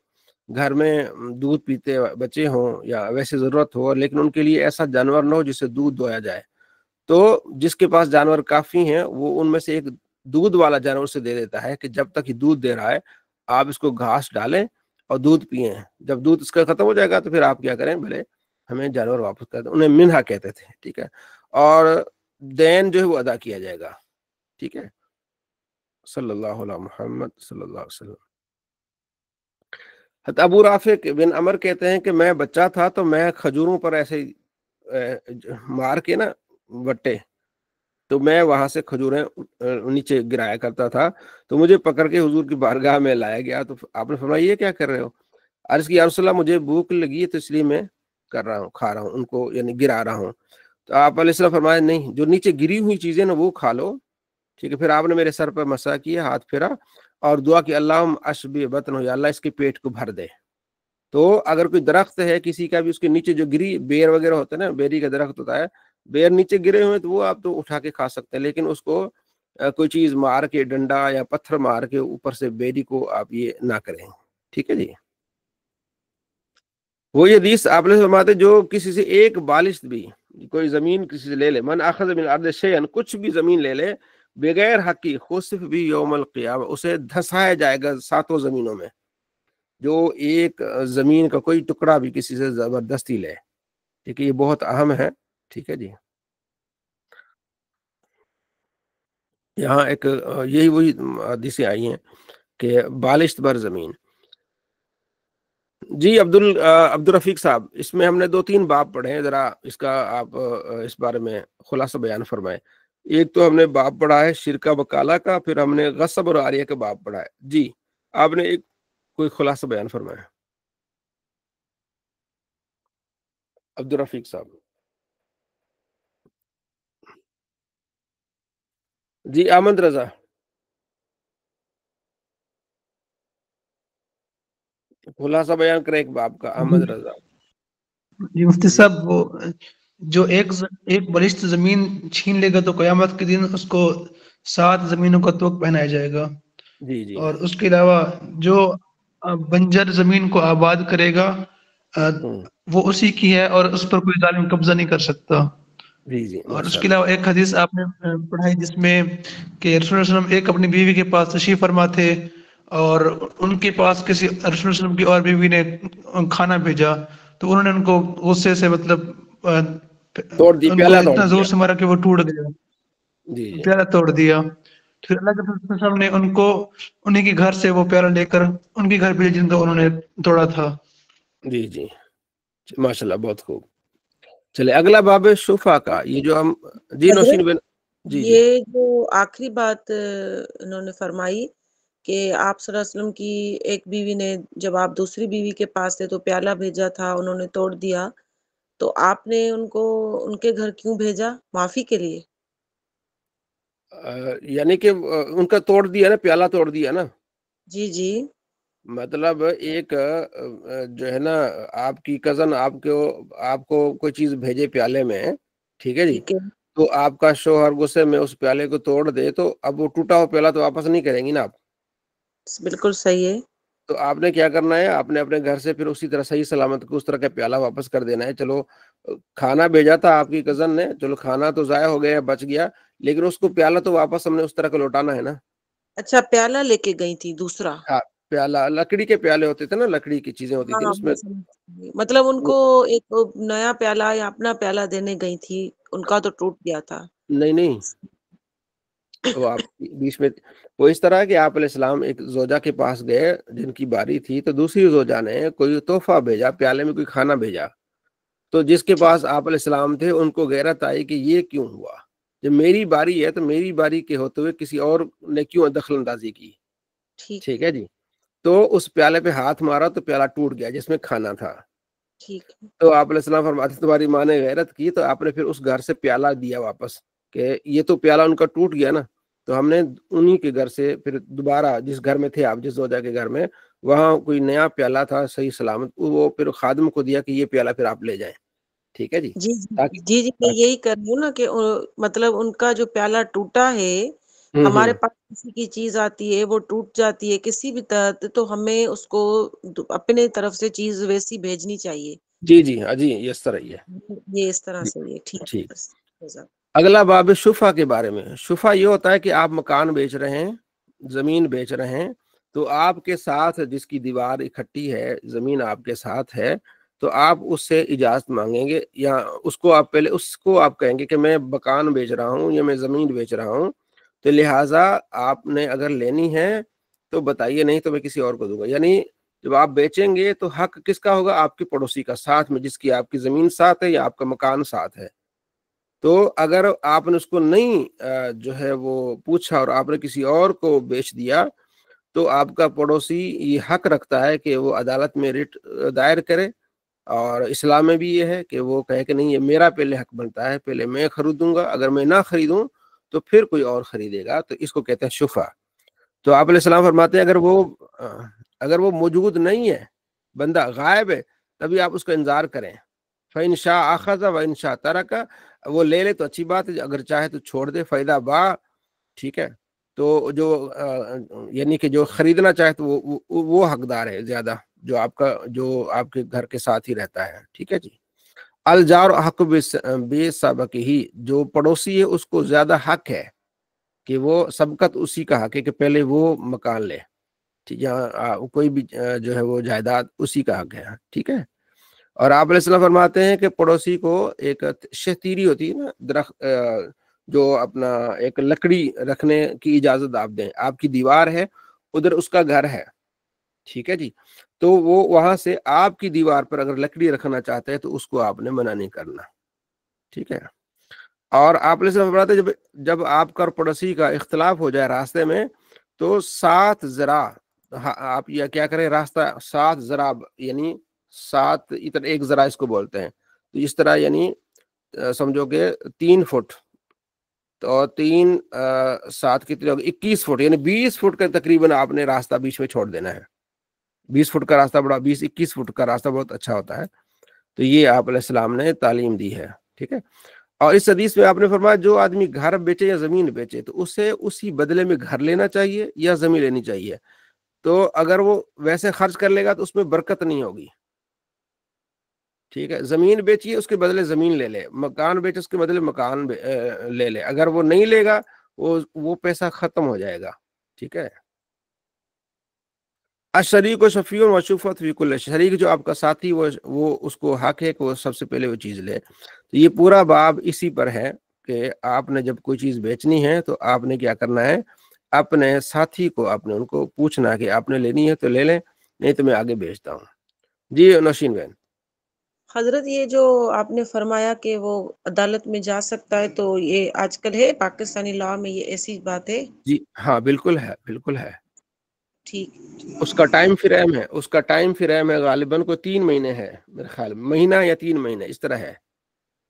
گھر میں دودھ پیتے بچے ہوں یا ویسے ضرورت ہو، لیکن ان کے لیے ایسا جانور نہ ہو جس سے دودھ دویا جائے، تو جس کے پاس جانور کافی ہیں وہ ان میں سے ایک دودھ والا جانور سے دے دیتا ہے کہ جب تک یہ دودھ دے رہا ہے آپ اس کو گھاس ڈالیں اور دودھ پئیں، جب دودھ اس کا ختم ہو جائے گا تو پھر آپ کیا کریں، بھلے ہمیں جانور واپس کر دیں، انہیں منہا کہتے تھے، ٹھیک ہے، اور دین جو ہے وہ ادا کیا جائے گا، ٹھیک ہے۔ صلی اللہ علیہ محمد صلی اللہ علیہ وسلم۔ ابو رافع بن عمر کہتے ہیں کہ میں بچہ تھا تو میں کھجوروں پر ایسے مار کے نا وٹے، تو میں وہاں سے کھجوریں نیچے گرایا کرتا تھا، تو مجھے پکڑ کے حضور کی بارگاہ میں لایا گیا، تو آپ نے فرمایا یہ کیا کر رہے ہو؟ عرض کی یا رسول اللہ مجھے بھوک لگی ہے تو اس لیے میں کر رہا ہوں، کھا رہا ہوں ان کو، یعنی گرا رہا ہوں۔ تو آپ علیہ السلام فرمایا نہیں، جو نیچے گری ہوئی چیزیں نا وہ کھا لو، ٹھیک ہے۔ پھر آپ نے میرے سر پر مسح کیا، ہاتھ پھیرا اور دعا کی اللہم اشبع بطنہ، یا اللہ اس کے پیٹ کو بھر دے۔ تو اگر کوئی درخت ہے کسی کا بھی، اس کے نیچے جو گری بیر وغیرہ ہوتا ہے نا، بیری کا درخت ہوتا ہے، بیر نیچے گرے ہوئے تو وہ آپ تو اٹھا کے کھا سکتے ہیں، لیکن اس کو کوئی چیز مار کے، ڈنڈا یا پتھر مار کے اوپر سے بیری کو آپ یہ نہ کریں، ٹھیک ہے جی۔ وہی حدیث آپ نے فرماتے جو کسی سے ایک بالشت بھی، کوئی زمین کسی سے لے لے، من اخذ من الارض شیئا، کچھ بھی زمین لے لے بغیر حق کی، خسف بھی یوم القیامہ، اسے دھسایا جائے گا 7 زمینوں میں۔ جو ایک زمین کا کوئی ٹکڑا بھی کسی سے زبردستی لے، ٹھیک ہے، یہ بہت اہم ہے، ٹھیک ہے جی۔ یہاں ایک یہی وہی حدیثیں آئی ہیں کہ بالشت بر زمین۔ جی عبد الرفیق صاحب، اس میں ہم نے 2-3 باب پڑھے ہیں، ذرا اس کا آپ اس بارے میں خلاصہ بیان فرمائیں۔ ایک تو ہم نے باب پڑھا ہے شرکا بکالا کا، پھر ہم نے غصب اور عاریہ کا باب پڑھا ہے، جی آپ نے ایک کوئی خلاصہ بیان فرمایا عبد الرفیق صاحب۔ جی احمد رضا، خلاصہ بیان کرے ایک باب کا، احمد رضا۔ جی مفتی جی صاحب، وہ جو ایک بلشت زمین چھین لے گا تو قیامت کے دن اس کو 7 زمینوں کا توق پہنایا جائے گا، جی جی اور اس کے علاوہ جو بنجر زمین کو آباد کرے گا وہ اسی کی ہے اور اس پر کوئی ظالم قبضہ نہیں کر سکتا۔ جی جی اور اس ماشاء کے اللہ۔ علاوہ ایک حدیث آپ نے پڑھائی جس میں کہ رسول اللہ علیہ وسلم ایک اپنی بیوی کے پاس تشریف فرما تھے، اور ان کے پاس کسی رسول اللہ علیہ وسلم کی اور بیوی نے کھانا بھیجا، تو انہوں نے ان کو غصے سے مطلب توڑ دی، ان کو پیالہ توڑ اتنا زور دیا۔ سے مارا کہ وہ ٹوٹ گیا، جی جی پیالہ توڑ دیا۔ پھر اللہ کے رسول صلی اللہ علیہ وسلم نے ان کو انہیں کے گھر سے وہ پیالہ لے کر ان کے گھر بھیجا جن کا انہوں نے توڑا تھا۔ جی جی ماشاء اللہ، بہت خوب۔ چلے اگلا باب ہے شفا کا، یہ جو ہم جی حضرت نوشین بن، جی جی یہ جو آخری بات انہوں نے فرمائی کہ آپ صلی اللہ علیہ وسلم کی ایک بیوی نے جب آپ دوسری بیوی کے پاس تھے تو پیالہ بھیجا تھا، انہوں نے توڑ دیا، تو آپ نے ان کو ان کے گھر کیوں بھیجا؟ معافی کے لیے؟ یعنی کہ ان کا توڑ دیا نا، پیالہ توڑ دیا نا، جی جی مطلب ایک جو ہے نا آپ کی کزن آپ کو کوئی چیز بھیجے پیالے میں، ٹھیک ہے جی، ٹھیک ہے، تو آپ کا شوہر غصے میں اس پیالے کو توڑ دے، تو اب وہ ٹوٹا ہوا پیالہ تو واپس نہیں کریں گی نا آپ، بالکل صحیح ہے۔ تو آپ نے کیا کرنا ہے، آپ نے اپنے گھر سے پھر اسی طرح صحیح سلامت کو اس طرح کا پیالہ واپس کر دینا ہے۔ چلو کھانا بھیجا تھا آپ کی کزن نے، چلو کھانا تو ضائع ہو گیا، بچ گیا، لیکن اس کو پیالہ تو واپس ہم نے اس طرح کا لوٹانا ہے نا۔ اچھا، پیالہ لے کے گئی تھی دوسرا؟ پیالہ لکڑی کے پیالے ہوتے تھے نا، لکڑی کی چیزیں ہوتی تھی ہاں اس میں، میں سمجھ گئی، مطلب ان کو ایک نیا پیالہ یا اپنا پیالہ دینے گئی تھی، ان کا تو ٹوٹ گیا تھا۔ نہیں نہیں، وہ آپ بیچ میں وہ اس طرح کہ آپ علیہ السلام ایک زوجہ کے پاس گئے جن کی باری تھی، تو دوسری زوجہ نے کوئی تحفہ بھیجا، پیالے میں کوئی کھانا بھیجا، تو جس کے پاس آپ علیہ السلام تھے ان کو غیرت آئی کہ یہ کیوں ہوا، جب میری باری ہے تو میری باری کے ہوتے ہوئے کسی اور نے کیوں دخل اندازی کی، ٹھیک ہے جی۔ تو اس پیالے پہ ہاتھ مارا تو پیالہ ٹوٹ گیا جس میں کھانا تھا، ٹھیک ہے، تو آپ علیہ السلام فرماتے تمہاری ماں نے غیرت کی، تو آپ نے پھر اس گھر سے پیالہ دیا واپس، کہ یہ تو پیالہ ان کا ٹوٹ گیا نا، تو ہم نے انہی کے گھر سے پھر دوبارہ جس گھر میں تھے آپ، جس زوجہ کے گھر میں، وہاں کوئی نیا پیالہ تھا صحیح سلامت، وہ پھر خادم کو دیا کہ یہ پیالہ پھر آپ لے جائیں، ٹھیک ہے جی، جی جی تاکہ جی جی میں یہی کر رہی ہوں نا کہ مطلب ان کا جو پیالہ ٹوٹا ہے، ہمارے پاس کسی کی چیز آتی ہے وہ ٹوٹ جاتی ہے کسی بھی طرح، تو ہمیں اس کو اپنے طرف سے چیز ویسی بھیجنی چاہیے. جی جی ہاں جی، اس طرح ہی ہے. یہ اس طرح سے یہ ٹھیک ہے ٹھیک. بس. اگلا باب شفا کے بارے میں. شفا یہ ہوتا ہے کہ آپ مکان بیچ رہے ہیں، زمین بیچ رہے ہیں، تو آپ کے ساتھ جس کی دیوار اکٹھی ہے، زمین آپ کے ساتھ ہے، تو آپ اس سے اجازت مانگیں گے، یا اس کو آپ کہیں گے کہ میں مکان بیچ رہا ہوں یا میں زمین بیچ رہا ہوں، تو لہٰذا آپ نے اگر لینی ہے تو بتائیے، نہیں تو میں کسی اور کو دوں گا. یعنی جب آپ بیچیں گے تو حق کس کا ہوگا؟ آپ کے پڑوسی کا، ساتھ میں جس کی آپ کی زمین ساتھ ہے یا آپ کا مکان ساتھ ہے. تو اگر آپ نے اس کو نہیں جو ہے وہ پوچھا اور آپ نے کسی اور کو بیچ دیا، تو آپ کا پڑوسی یہ حق رکھتا ہے کہ وہ عدالت میں ریٹ دائر کرے. اور اسلام میں بھی یہ ہے کہ وہ کہے کہ نہیں، یہ میرا پہلے حق بنتا ہے، پہلے میں خریدوں گا، اگر میں نہ خریدوں تو پھر کوئی اور خریدے گا. تو اس کو کہتے ہیں شفا. تو آپ علیہ السلام فرماتے ہیں اگر وہ موجود نہیں ہے، بندہ غائب ہے، تبھی آپ اس کا انتظار کریں. فَإِنْ شَاءَ أَخَذَ وَإِنْ شَاءَ تَرَكَ. وہ لے لے تو اچھی بات ہے، اگر چاہے تو چھوڑ دے. فائدہ با، ٹھیک ہے. تو جو یعنی کہ جو خریدنا چاہے تو وہ حقدار ہے زیادہ، جو آپ کے گھر کے ساتھ ہی رہتا ہے. ٹھیک ہے جی. الجار حق بے سابق ہی، جو پڑوسی ہے اس کو زیادہ حق ہے کہ وہ سبقت اسی کا حق ہے کہ پہلے وہ مکان لے. کوئی بھی جو ہے وہ جائیداد اسی کا حق ہے. ٹھیک ہے. اور آپ علیہ السلام فرماتے ہیں کہ پڑوسی کو ایک شتیری ہوتی ہے نا، درخت جو اپنا ایک لکڑی رکھنے کی اجازت آپ دیں. آپ کی دیوار ہے، ادھر اس کا گھر ہے، ٹھیک ہے جی، تو وہ وہاں سے آپ کی دیوار پر اگر لکڑی رکھنا چاہتے ہیں تو اس کو آپ نے منع نہیں کرنا. ٹھیک ہے. اور آپ علیہ السلام فرماتے ہیں جب آپ کا پڑوسی کا اختلاف ہو جائے راستے میں، تو 7 ذراع آپ یہ کیا کریں، راستہ 7 ذراع، یعنی 7 ادھر 1 ذراع اس کو بولتے ہیں. تو اس طرح یعنی سمجھو کہ 3 فٹ، تو 3 7 کتنے ہوگے، 21 فٹ، یعنی 20 فٹ کا تقریباً آپ نے راستہ بیچ میں چھوڑ دینا ہے. 20 فٹ کا راستہ بڑا، 21 فٹ کا راستہ بہت اچھا ہوتا ہے. تو یہ آپ علیہ السلام نے تعلیم دی ہے. ٹھیک ہے. اور اس حدیث میں آپ نے فرمایا جو آدمی گھر بیچے یا زمین بیچے تو اسے اسی بدلے میں گھر لینا چاہیے یا زمین لینی چاہیے. تو اگر وہ ویسے خرچ کر لے گا تو اس میں برکت نہیں ہوگی. ٹھیک ہے. زمین بیچیے، اس کے بدلے زمین لے لے. مکان بیچے، اس کے بدلے مکان لے لے. اگر وہ نہیں لے گا وہ پیسہ ختم ہو جائے گا. ٹھیک ہے. الشریک و شفیع و شفت فی کل، شریک جو آپ کا ساتھی وہ اس کو حق ہے کہ وہ سب سے پہلے وہ چیز لے. تو یہ پورا باب اسی پر ہے کہ آپ نے جب کوئی چیز بیچنی ہے تو آپ نے کیا کرنا ہے، اپنے ساتھی کو آپ نے ان کو پوچھنا کہ آپ نے لینی ہے تو لے لیں، نہیں تو میں آگے بیچتا ہوں. جی نوشین بہن. حضرت یہ جو آپ نے فرمایا کہ وہ عدالت میں جا سکتا ہے، تو یہ آج کل ہے پاکستانی لا میں یہ ایسی بات ہے؟ جی ہاں بالکل ہے، بالکل ہے. ٹھیک. اس کا ٹائم فریم ہے غالباً کو 3 مہینے ہے میرے خیال میں، مہینہ یا 3 مہینے اس طرح ہے.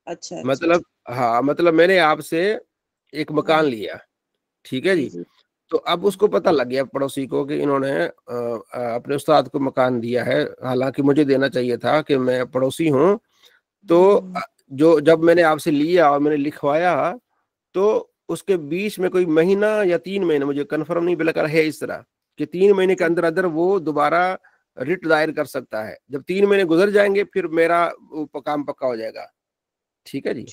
اچھا اچھا. مطلب ہاں، مطلب میں نے آپ سے ایک مکان ہاں لیا، ٹھیک ہے جی، تو اب اس کو پتہ لگ گیا پڑوسی کو کہ انہوں نے اپنے استاد کو مکان دیا ہے، حالانکہ مجھے دینا چاہیے تھا کہ میں پڑوسی ہوں. تو جب میں نے آپ سے لیا اور میں نے لکھوایا تو اس کے بیچ میں کوئی مہینہ یا 3 مہینے، مجھے کنفرم نہیں بلکہ ہے اس طرح کہ 3 مہینے کے اندر اندر وہ دوبارہ ریٹ دائر کر سکتا ہے. جب 3 مہینے گزر جائیں گے پھر میرا کام پکا ہو جائے گا. ٹھیک ہے جی.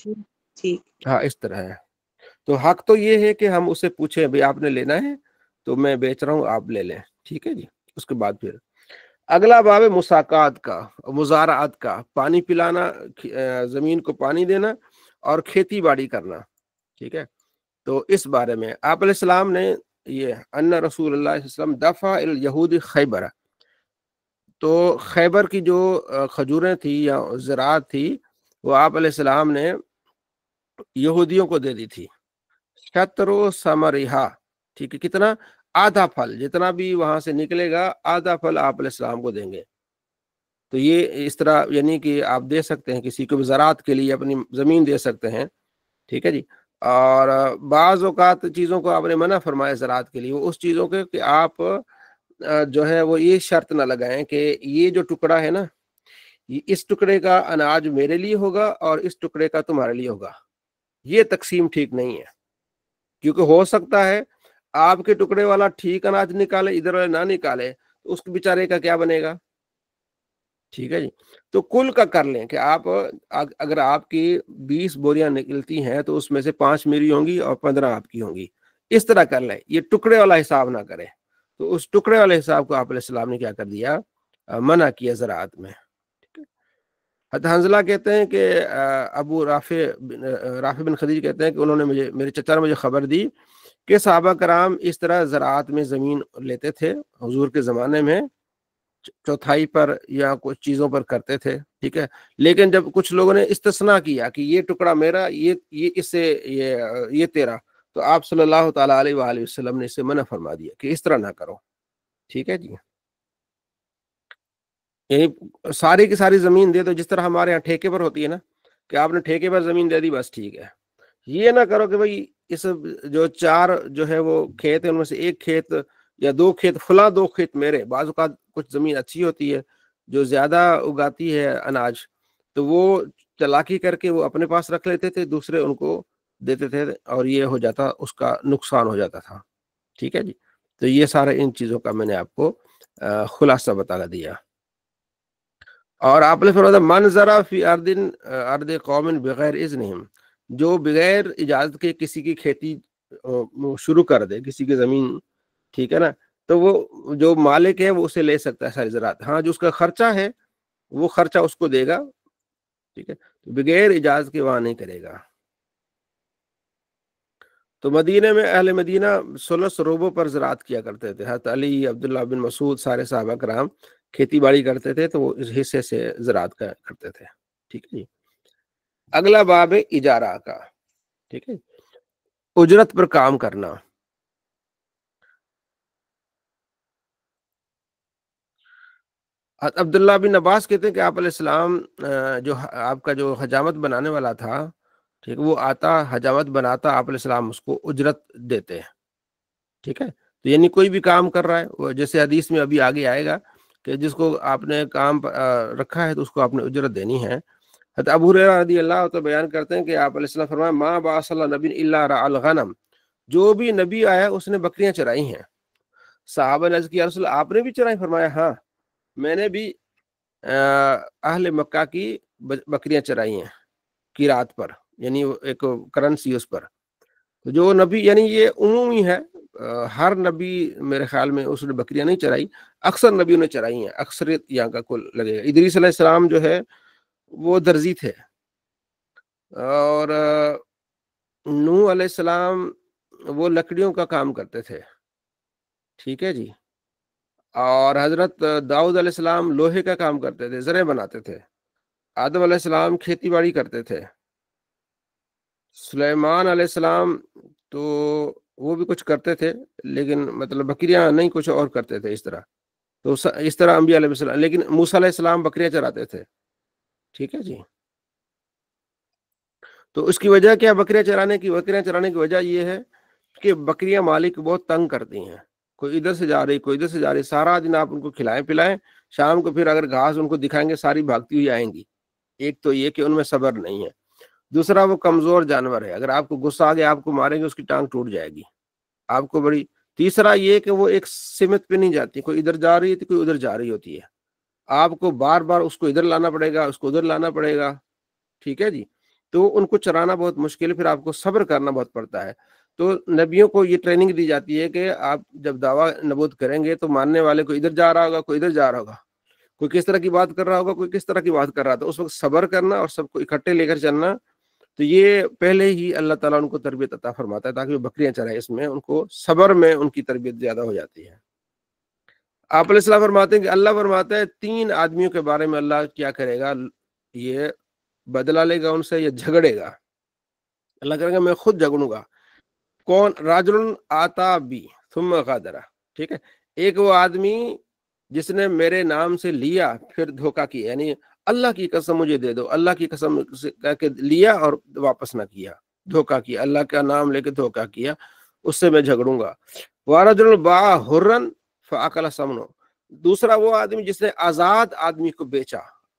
ٹھیک. ہاں اس طرح ہے. تو حق تو یہ ہے کہ ہم اسے پوچھیں بھائی آپ نے لینا ہے تو میں بیچ رہا ہوں، آپ لے لیں. ٹھیک ہے جی. اس کے بعد پھر اگلا باب ہے مساقات کا، مزارعات کا، پانی پلانا، زمین کو پانی دینا اور کھیتی باڑی کرنا. ٹھیک ہے. تو اس بارے میں آپ علیہ السلام نے یہ ان رسول اللہ صلی اللہ علیہ وسلم دفع الیہود خیبر، تو خیبر کی جو کھجوریں تھی یا زراعت تھی وہ آپ علیہ السلام نے یہودیوں کو دے دی تھی. شطر و ثمرہا، ٹھیک ہے، کتنا؟ آدھا پھل، جتنا بھی وہاں سے نکلے گا آدھا پھل آپ علیہ السلام کو دیں گے. تو یہ اس طرح یعنی کہ آپ دے سکتے ہیں کسی کو بھی، زراعت کے لیے اپنی زمین دے سکتے ہیں. ٹھیک ہے جی. اور بعض اوقات چیزوں کو آپ نے منع فرمایا زراعت کے لیے، وہ اس چیزوں کے کہ آپ جو ہے وہ یہ شرط نہ لگائیں کہ یہ جو ٹکڑا ہے نا اس ٹکڑے کا اناج میرے لیے ہوگا اور اس ٹکڑے کا تمہارے لیے ہوگا. یہ تقسیم ٹھیک نہیں ہے، کیونکہ ہو سکتا ہے آپ کے ٹکڑے والا ٹھیک اناج نکالے، ادھر والے نہ نکالے، تو اس بیچارے کا کیا بنے گا؟ ٹھیک ہے جی. تو کل کا کر لیں کہ آپ اگر آپ کی 20 بوریاں نکلتی ہیں تو اس میں سے 5 میری ہوں گی اور 15 آپ کی ہوں گی. اس طرح کر لیں، یہ ٹکڑے والا حساب نہ کریں. تو اس ٹکڑے والے حساب کو آپ علیہ السلام نے کیا کر دیا؟ منع کیا زراعت میں. حضرت حنظلہ کہتے ہیں کہ ابو رافع بن خدیج کہتے ہیں کہ انہوں نے میرے چچا نے مجھے خبر دی کہ صحابہ کرام اس طرح زراعت میں زمین لیتے تھے حضور کے زمانے میں، چوتھائی پر یا کچھ چیزوں پر کرتے تھے. ٹھیک ہے، لیکن جب کچھ لوگوں نے استثناء کیا کہ یہ ٹکڑا میرا، یہ اس سے یہ تیرا، تو آپ صلی اللہ تعالیٰ علیہ وآلہ وسلم نے اسے منع فرما دیا کہ اس طرح نہ کرو. ٹھیک ہے جی. یعنی ساری کی ساری زمین دے دو، جس طرح ہمارے یہاں ٹھیکے پر ہوتی ہے نا، کہ آپ نے ٹھیکے پر زمین دے دی بس ٹھیک ہے. یہ نہ کرو کہ بھائی اس جو 4 جو ہے وہ کھیت ہے ان میں سے ایک کھیت یا 2 کھیت فلاں 2 کھیت میرے. بعض اوقات کچھ زمین اچھی ہوتی ہے جو زیادہ اگاتی ہے اناج، تو وہ چلاکی کر کے وہ اپنے پاس رکھ لیتے تھے، دوسرے ان کو دیتے تھے، اور یہ ہو جاتا، اس کا نقصان ہو جاتا تھا. ٹھیک ہے جی. تو یہ سارے ان چیزوں کا میں نے آپ کو خلاصہ بتا دیا. اور آپ نے فرمایا من زرع فی ارض قوم بغیر اذنہم، جو بغیر اجازت کے کسی کی کھیتی شروع کر دے، کسی کی زمین، ٹھیک ہے نا، تو وہ جو مالک ہے وہ اسے لے سکتا ہے ساری زراعت. ہاں جو اس کا خرچہ ہے وہ خرچہ اس کو دے گا. ٹھیک ہے، بغیر اجازت کے وہاں نہیں کرے گا. تو مدینہ میں اہل مدینہ 16 روبوں پر زراعت کیا کرتے تھے. حضرت علی، عبداللہ بن مسعود، سارے صحابہ کرام کھیتی باڑی کرتے تھے، تو وہ اس حصے سے زراعت کرتے تھے. ٹھیک ہے جی. اگلا باب ہے اجارہ کا. ٹھیک ہے، اجرت پر کام کرنا. عبداللہ بن عباس کہتے ہیں کہ آپ علیہ السلام جو آپ کا جو حجامت بنانے والا تھا، ٹھیک، وہ آتا حجامت بناتا، آپ علیہ السلام اس کو اجرت دیتے ہیں. ٹھیک ہے، تو یعنی کوئی بھی کام کر رہا ہے، وہ جیسے حدیث میں ابھی آگے آئے گا کہ جس کو آپ نے کام رکھا ہے تو اس کو آپ نے اجرت دینی ہے. حضرت ابو ہریرہ رضی اللہ عنہ بیان کرتے ہیں کہ آپ علیہ السلام فرمایا ما بعث اللہ نبی الا رعى الغنم، جو بھی نبی آیا اس نے بکریاں چرائی ہیں. صحابہ نے عرض کیا رسول اللہ آپ نے بھی چرائی؟ فرمایا ہاں میں نے بھی اہل مکہ کی بکریاں چرائی ہیں قیرات پر، یعنی ایک کرنسی اس پر. جو نبی، یعنی یہ عمومی ہے، ہر نبی میرے خیال میں اس نے بکریاں نہیں چرائی، اکثر نبیوں نے چرائی ہیں، اکثریت یہاں کا کل لگے گا. ادریس علیہ السلام جو ہے وہ درزی تھے، اور نوح علیہ السلام وہ لکڑیوں کا کام کرتے تھے. ٹھیک ہے جی. اور حضرت داؤد علیہ السلام لوہے کا کام کرتے تھے، زرے بناتے تھے. آدم علیہ السلام کھیتی باڑی کرتے تھے. سلیمان علیہ السلام تو وہ بھی کچھ کرتے تھے، لیکن مطلب بکریاں نہیں، کچھ اور کرتے تھے اس طرح. تو اس طرح انبیاء علیہ السلام، لیکن موسیٰ علیہ السلام بکریاں چراتے تھے. ٹھیک ہے جی. تو اس کی وجہ کیا؟ بکریاں چرانے کی وجہ یہ ہے کہ بکریاں مالک بہت تنگ کرتی ہیں. کوئی ادھر سے جا رہی، کوئی ادھر سے جا رہی، سارا دن آپ ان کو کھلائیں پلائیں، شام کو پھر اگر گھاس ان کو دکھائیں گے ساری بھاگتی ہوئی آئیں گی. ایک تو یہ کہ ان میں صبر نہیں ہے. دوسرا وہ کمزور جانور ہے، اگر آپ کو غصہ آ گیا آپ کو ماریں گے اس کی ٹانگ ٹوٹ جائے گی آپ کو بڑی. تیسرا یہ کہ وہ ایک سمت پہ نہیں جاتی، کوئی ادھر جا رہی ہے تو کوئی ادھر جا رہی ہوتی ہے، آپ کو بار بار اس کو ادھر لانا پڑے گا، اس کو ادھر لانا پڑے گا. ٹھیک ہے جی. تو ان کو چرانا بہت مشکل ہے، پھر آپ کو صبر کرنا بہت پڑتا ہے. تو نبیوں کو یہ ٹریننگ دی جاتی ہے کہ آپ جب دعویٰ نبوت کریں گے تو ماننے والے کو ادھر جا رہا ہوگا، کوئی ادھر جا رہا ہوگا، کوئی کس طرح کی بات کر رہا ہوگا، کوئی کس طرح کی بات کر رہا تھا. اس وقت صبر کرنا اور سب کو اکٹھے لے کر چلنا. تو یہ پہلے ہی اللہ تعالیٰ ان کو تربیت عطا فرماتا ہے تاکہ وہ بکریاں چرائیں. اس میں ان کو صبر میں ان کی تربیت زیادہ ہو جاتی ہے. آپ علیہ السلام فرماتے ہیں کہ اللہ فرماتا ہے 3 آدمیوں کے بارے میں اللہ کیا کرے گا، یہ بدلہ لے گا ان سے، یہ جھگڑے گا. اللہ کرے گا میں خود جھگڑوں گا. کون؟ راجل آتا بی ثم غادر. ٹھیک ہے، ایک وہ آدمی جس نے میرے نام سے لیا پھر دھوکہ کیا، یعنی اللہ کی قسم مجھے دے دو، اللہ کی قسم کہہ کے لیا اور واپس نہ کیا، دھوکہ کیا، اللہ کا نام لے کے دھوکہ کیا، اس سے میں جھگڑوں گا. وَرَجُلٌ بَاعَ حُرًّا فَأَكَلَ ثَمَنَهُ. دوسرا وہ آدمی جس نے آزاد آدمی کو بیچا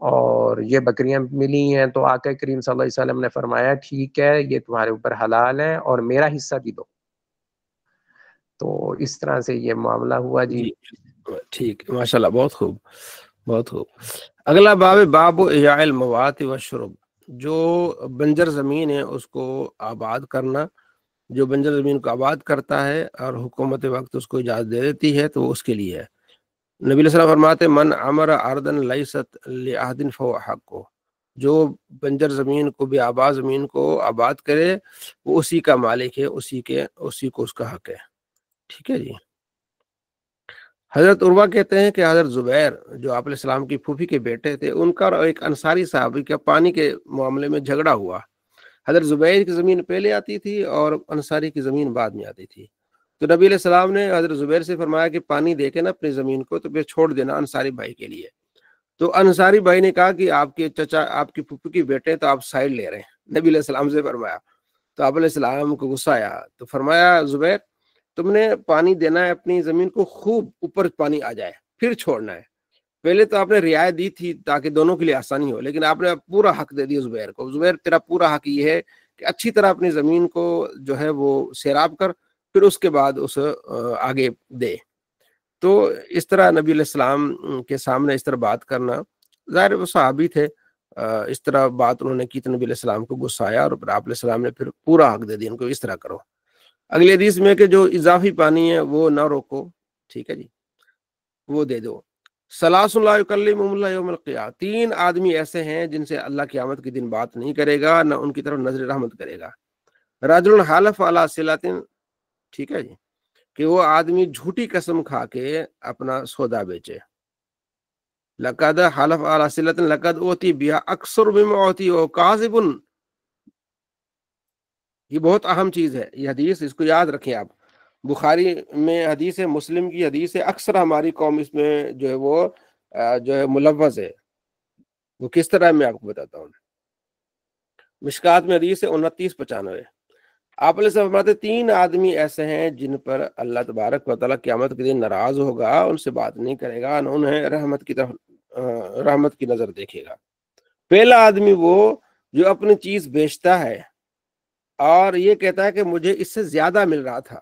اور یہ بکریاں ملی ہیں، تو آقا کریم صلی اللہ علیہ وسلم نے فرمایا ٹھیک ہے یہ تمہارے اوپر حلال ہے اور میرا حصہ بھی دو. تو اس طرح سے یہ معاملہ ہوا جی. ٹھیک، ماشاء اللہ، بہت خوب، بہت خوب. اگلا باب، باب احیاء الموات والشرب. جو بنجر زمین ہے اس کو آباد کرنا، جو بنجر زمین کو آباد کرتا ہے اور حکومت وقت اس کو اجازت دے دیتی ہے تو وہ اس کے لیے ہے. نبی علیہ السلام فرماتے من عمر ارضا لیست لاحد فهو حقہ، جو بنجر زمین کو بھی آباد زمین کو آباد کرے وہ اسی کا مالک ہے، اسی کو اس کا حق ہے. ٹھیک ہے جی. حضرت عروہ کہتے ہیں کہ حضرت زبیر جو آپ علیہ السلام کی پھوپھی کے بیٹے تھے، ان کا اور ایک انصاری صحابی کا پانی کے معاملے میں جھگڑا ہوا. حضرت زبیر کی زمین پہلے آتی تھی اور انصاری کی زمین بعد میں آتی تھی. تو نبی علیہ السلام نے حضرت زبیر سے فرمایا کہ پانی دے کے نا اپنی زمین کو تو پھر چھوڑ دینا انصاری بھائی کے لیے. تو انصاری بھائی نے کہا کہ آپ کے چچا آپ کی پھوپھی کے بیٹے تو آپ سائڈ لے رہے ہیں. نبی علیہ السلام سے فرمایا. تو آپ علیہ السلام کو غصہ آیا تو فرمایا زبیر تم نے پانی دینا ہے اپنی زمین کو، خوب اوپر پانی آ جائے پھر چھوڑنا ہے. پہلے تو آپ نے رعایت دی تھی تاکہ دونوں کے لیے آسانی ہو، لیکن آپ نے پورا حق دے دیا زبیر کو. زبیر تیرا پورا حق یہ ہے کہ اچھی طرح اپنی زمین کو جو ہے وہ سیراب کر، پھر اس کے بعد اس آگے دے. تو اس طرح نبی علیہ السلام کے سامنے اس طرح بات کرنا، ظاہر وہ صحابی تھے، اس طرح بات انہوں نے کی تو نبی علیہ السلام کو غصہ آیا اور پھر آپ علیہ السلام نے پھر پورا حق دے دیا ان کو اس طرح کرو. اگلی حدیث میں کہ جو اضافی پانی ہے وہ نہ روکو، ٹھیک ہے جی، وہ دے دو. ثلاث لا یکلمہم اللہ یوم القیامہ، 3 آدمی ایسے ہیں جن سے اللہ قیامت کے دن بات نہیں کرے گا، نہ ان کی طرف نظر رحمت کرے گا. رجل حلف علی صلۃ، ٹھیک ہے جی، کہ وہ آدمی جھوٹی قسم کھا کے اپنا سودا بیچے. لقد حلف علی صلۃ لقد اوتی بها اکثر مما اوتی و کاذب. یہ بہت اہم چیز ہے یہ حدیث، اس کو یاد رکھیں آپ. بخاری میں حدیث ہے، مسلم کی حدیث ہے، اکثر ہماری قوم اس میں جو ہے وہ جو ہے ملوث ہے. وہ کس طرح میں آپ کو بتاتا ہوں. مشکات میں حدیث ہے 2995. آپ علیہ السلام فرماتے 3 آدمی ایسے ہیں جن پر اللہ تبارک و تعالیٰ قیامت کے دن ناراض ہوگا، ان سے بات نہیں کرے گا، نہ انہیں رحمت کی طرف رحمت کی نظر دیکھے گا. پہلا آدمی وہ جو اپنی چیز بیچتا ہے اور یہ کہتا ہے کہ مجھے اس سے زیادہ مل رہا تھا،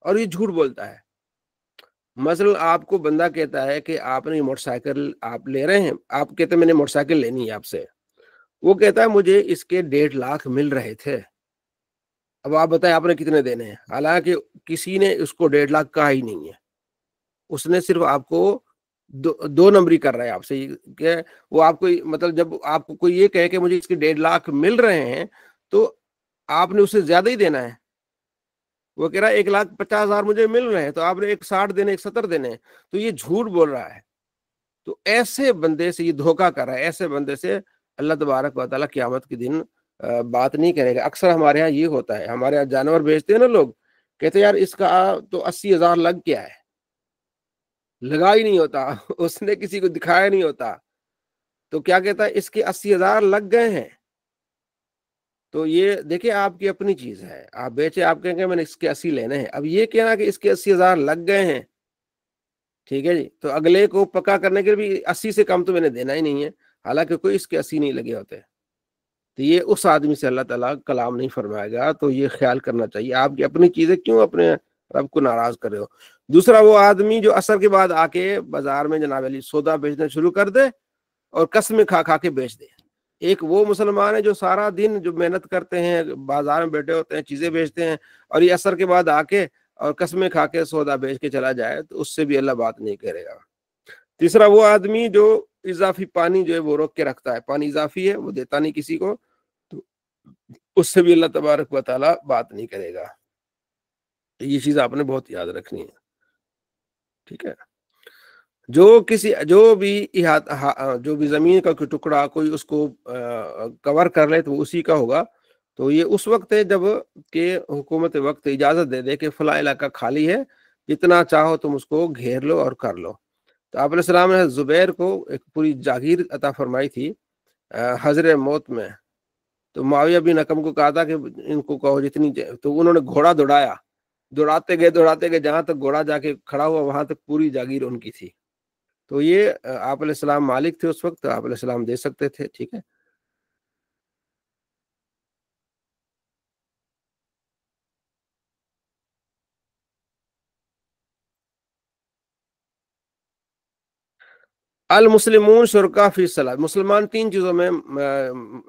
اور یہ جھوٹ بولتا ہے. مثلا آپ کو بندہ کہتا ہے کہ آپ نے موٹر سائیکل آپ لے رہے ہیں، آپ کہتے ہیں میں نے موٹر سائیکل لینی ہے آپ سے، وہ کہتا ہے مجھے اس کے 1.5 لاکھ مل رہے تھے، اب آپ بتائیں آپ نے کتنے دینے ہیں. حالانکہ کسی نے اس کو 1.5 لاکھ کہا ہی نہیں ہے، اس نے صرف آپ کو 2 نمبری کر رہا ہے آپ سے کہ وہ آپ کو مطلب جب آپ کو کوئی یہ کہے کہ مجھے اس کے 1.5 لاکھ مل رہے ہیں تو آپ نے اسے زیادہ ہی دینا ہے. وہ کہہ رہا ہے 1,50,000 مجھے مل رہے ہیں تو آپ نے 1,60 دینے 1,70 دینے، تو یہ جھوٹ بول رہا ہے. تو ایسے بندے سے یہ دھوکہ کر رہا ہے، ایسے بندے سے اللہ تبارک و تعالیٰ قیامت کے دن بات نہیں کرے گا. اکثر ہمارے ہاں یہ ہوتا ہے، ہمارے ہاں جانور بیچتے ہیں نا لوگ، کہتے ہیں یار اس کا تو 80,000 لگ گیا ہے، لگا ہی نہیں ہوتا، اس نے کسی کو دکھایا نہیں ہوتا، تو کیا کہتا ہے اس کے 80,000 لگ گئے ہیں. تو یہ دیکھیں آپ کی اپنی چیز ہے، آپ بیچے، آپ کہیں گے میں نے اس کے 80 لینے ہیں، اب یہ کہنا کہ اس کے 80,000 لگ گئے ہیں، ٹھیک ہے جی، تو اگلے کو پکا کرنے کے بھی 80 سے کم تو میں نے دینا ہی نہیں ہے، حالانکہ کوئی اس کے 80 نہیں لگے ہوتے. تو یہ اس آدمی سے اللہ تعالیٰ کلام نہیں فرمائے گا. تو یہ خیال کرنا چاہیے آپ کی اپنی چیزیں کیوں اپنے رب کو ناراض کر رہے ہو. دوسرا وہ آدمی جو عصر کے بعد آ کے بازار میں جناب علی سودا بیچنا شروع کر دے اور قسمیں کھا کھا کے بیچ دے. ایک وہ مسلمان ہے جو سارا دن جو محنت کرتے ہیں بازار میں بیٹھے ہوتے ہیں چیزیں بیچتے ہیں، اور یہ عصر کے بعد آ کے اور قسمیں کھا کے سودا بیچ کے چلا جائے تو اس سے بھی اللہ بات نہیں کرے گا. تیسرا وہ آدمی جو اضافی پانی جو ہے وہ روک کے رکھتا ہے، پانی اضافی ہے وہ دیتا نہیں کسی کو، تو اس سے بھی اللہ تبارک و تعالیٰ بات نہیں کرے گا. یہ چیز آپ نے بہت یاد رکھنی ہے، ٹھیک ہے. جو بھی زمین کا کوئی ٹکڑا کوئی اس کو کور کر لے تو اسی کا ہوگا. تو یہ اس وقت ہے جب کہ حکومت وقت اجازت دے دے کہ فلاں علاقہ خالی ہے، جتنا چاہو تم اس کو گھیر لو اور کر لو. تو آپ علیہ السلام نے زبیر کو ایک پوری جاگیر عطا فرمائی تھی حضر موت میں. تو معاویہ بن حکم کو کہا تھا کہ ان کو کہو جتنی، تو انہوں نے گھوڑا دوڑاتے گئے جہاں تک گھوڑا جا کے کھڑا ہوا وہاں تک پوری جاگیر ان کی تھی. تو یہ آپ علیہ السلام مالک تھے اس وقت، آپ علیہ السلام دے سکتے تھے، ٹھیک ہے۔ المسلمون شرکا فی الصلاۃ، مسلمان 3 چیزوں میں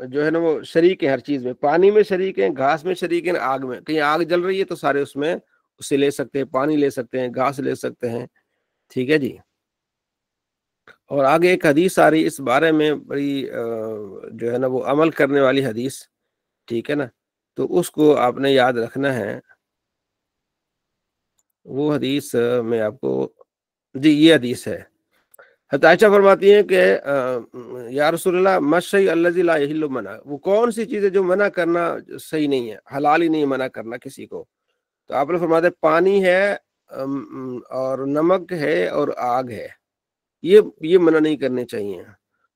جو ہے نا وہ شریک ہیں، ہر چیز میں، پانی میں شریک ہیں، گھاس میں شریک ہیں، آگ میں، کہیں آگ جل رہی ہے تو سارے اس میں اسے لے سکتے ہیں، پانی لے سکتے ہیں، گھاس لے سکتے ہیں، ٹھیک ہے جی۔ اور آگے ایک حدیث آ رہی اس بارے میں، بڑی جو ہے نا وہ عمل کرنے والی حدیث، ٹھیک ہے نا، تو اس کو آپ نے یاد رکھنا ہے۔ وہ حدیث میں آپ کو، جی یہ حدیث ہے، حضرت عائشہ فرماتی ہیں کہ یا رسول اللہ مشی الذی لا یحل منع، وہ کون سی چیز ہے جو منع کرنا صحیح نہیں ہے، حلال ہی نہیں منع کرنا کسی کو، تو آپ نے فرماتے ہیں پانی ہے اور نمک ہے اور آگ ہے، یہ منع نہیں کرنے چاہیے۔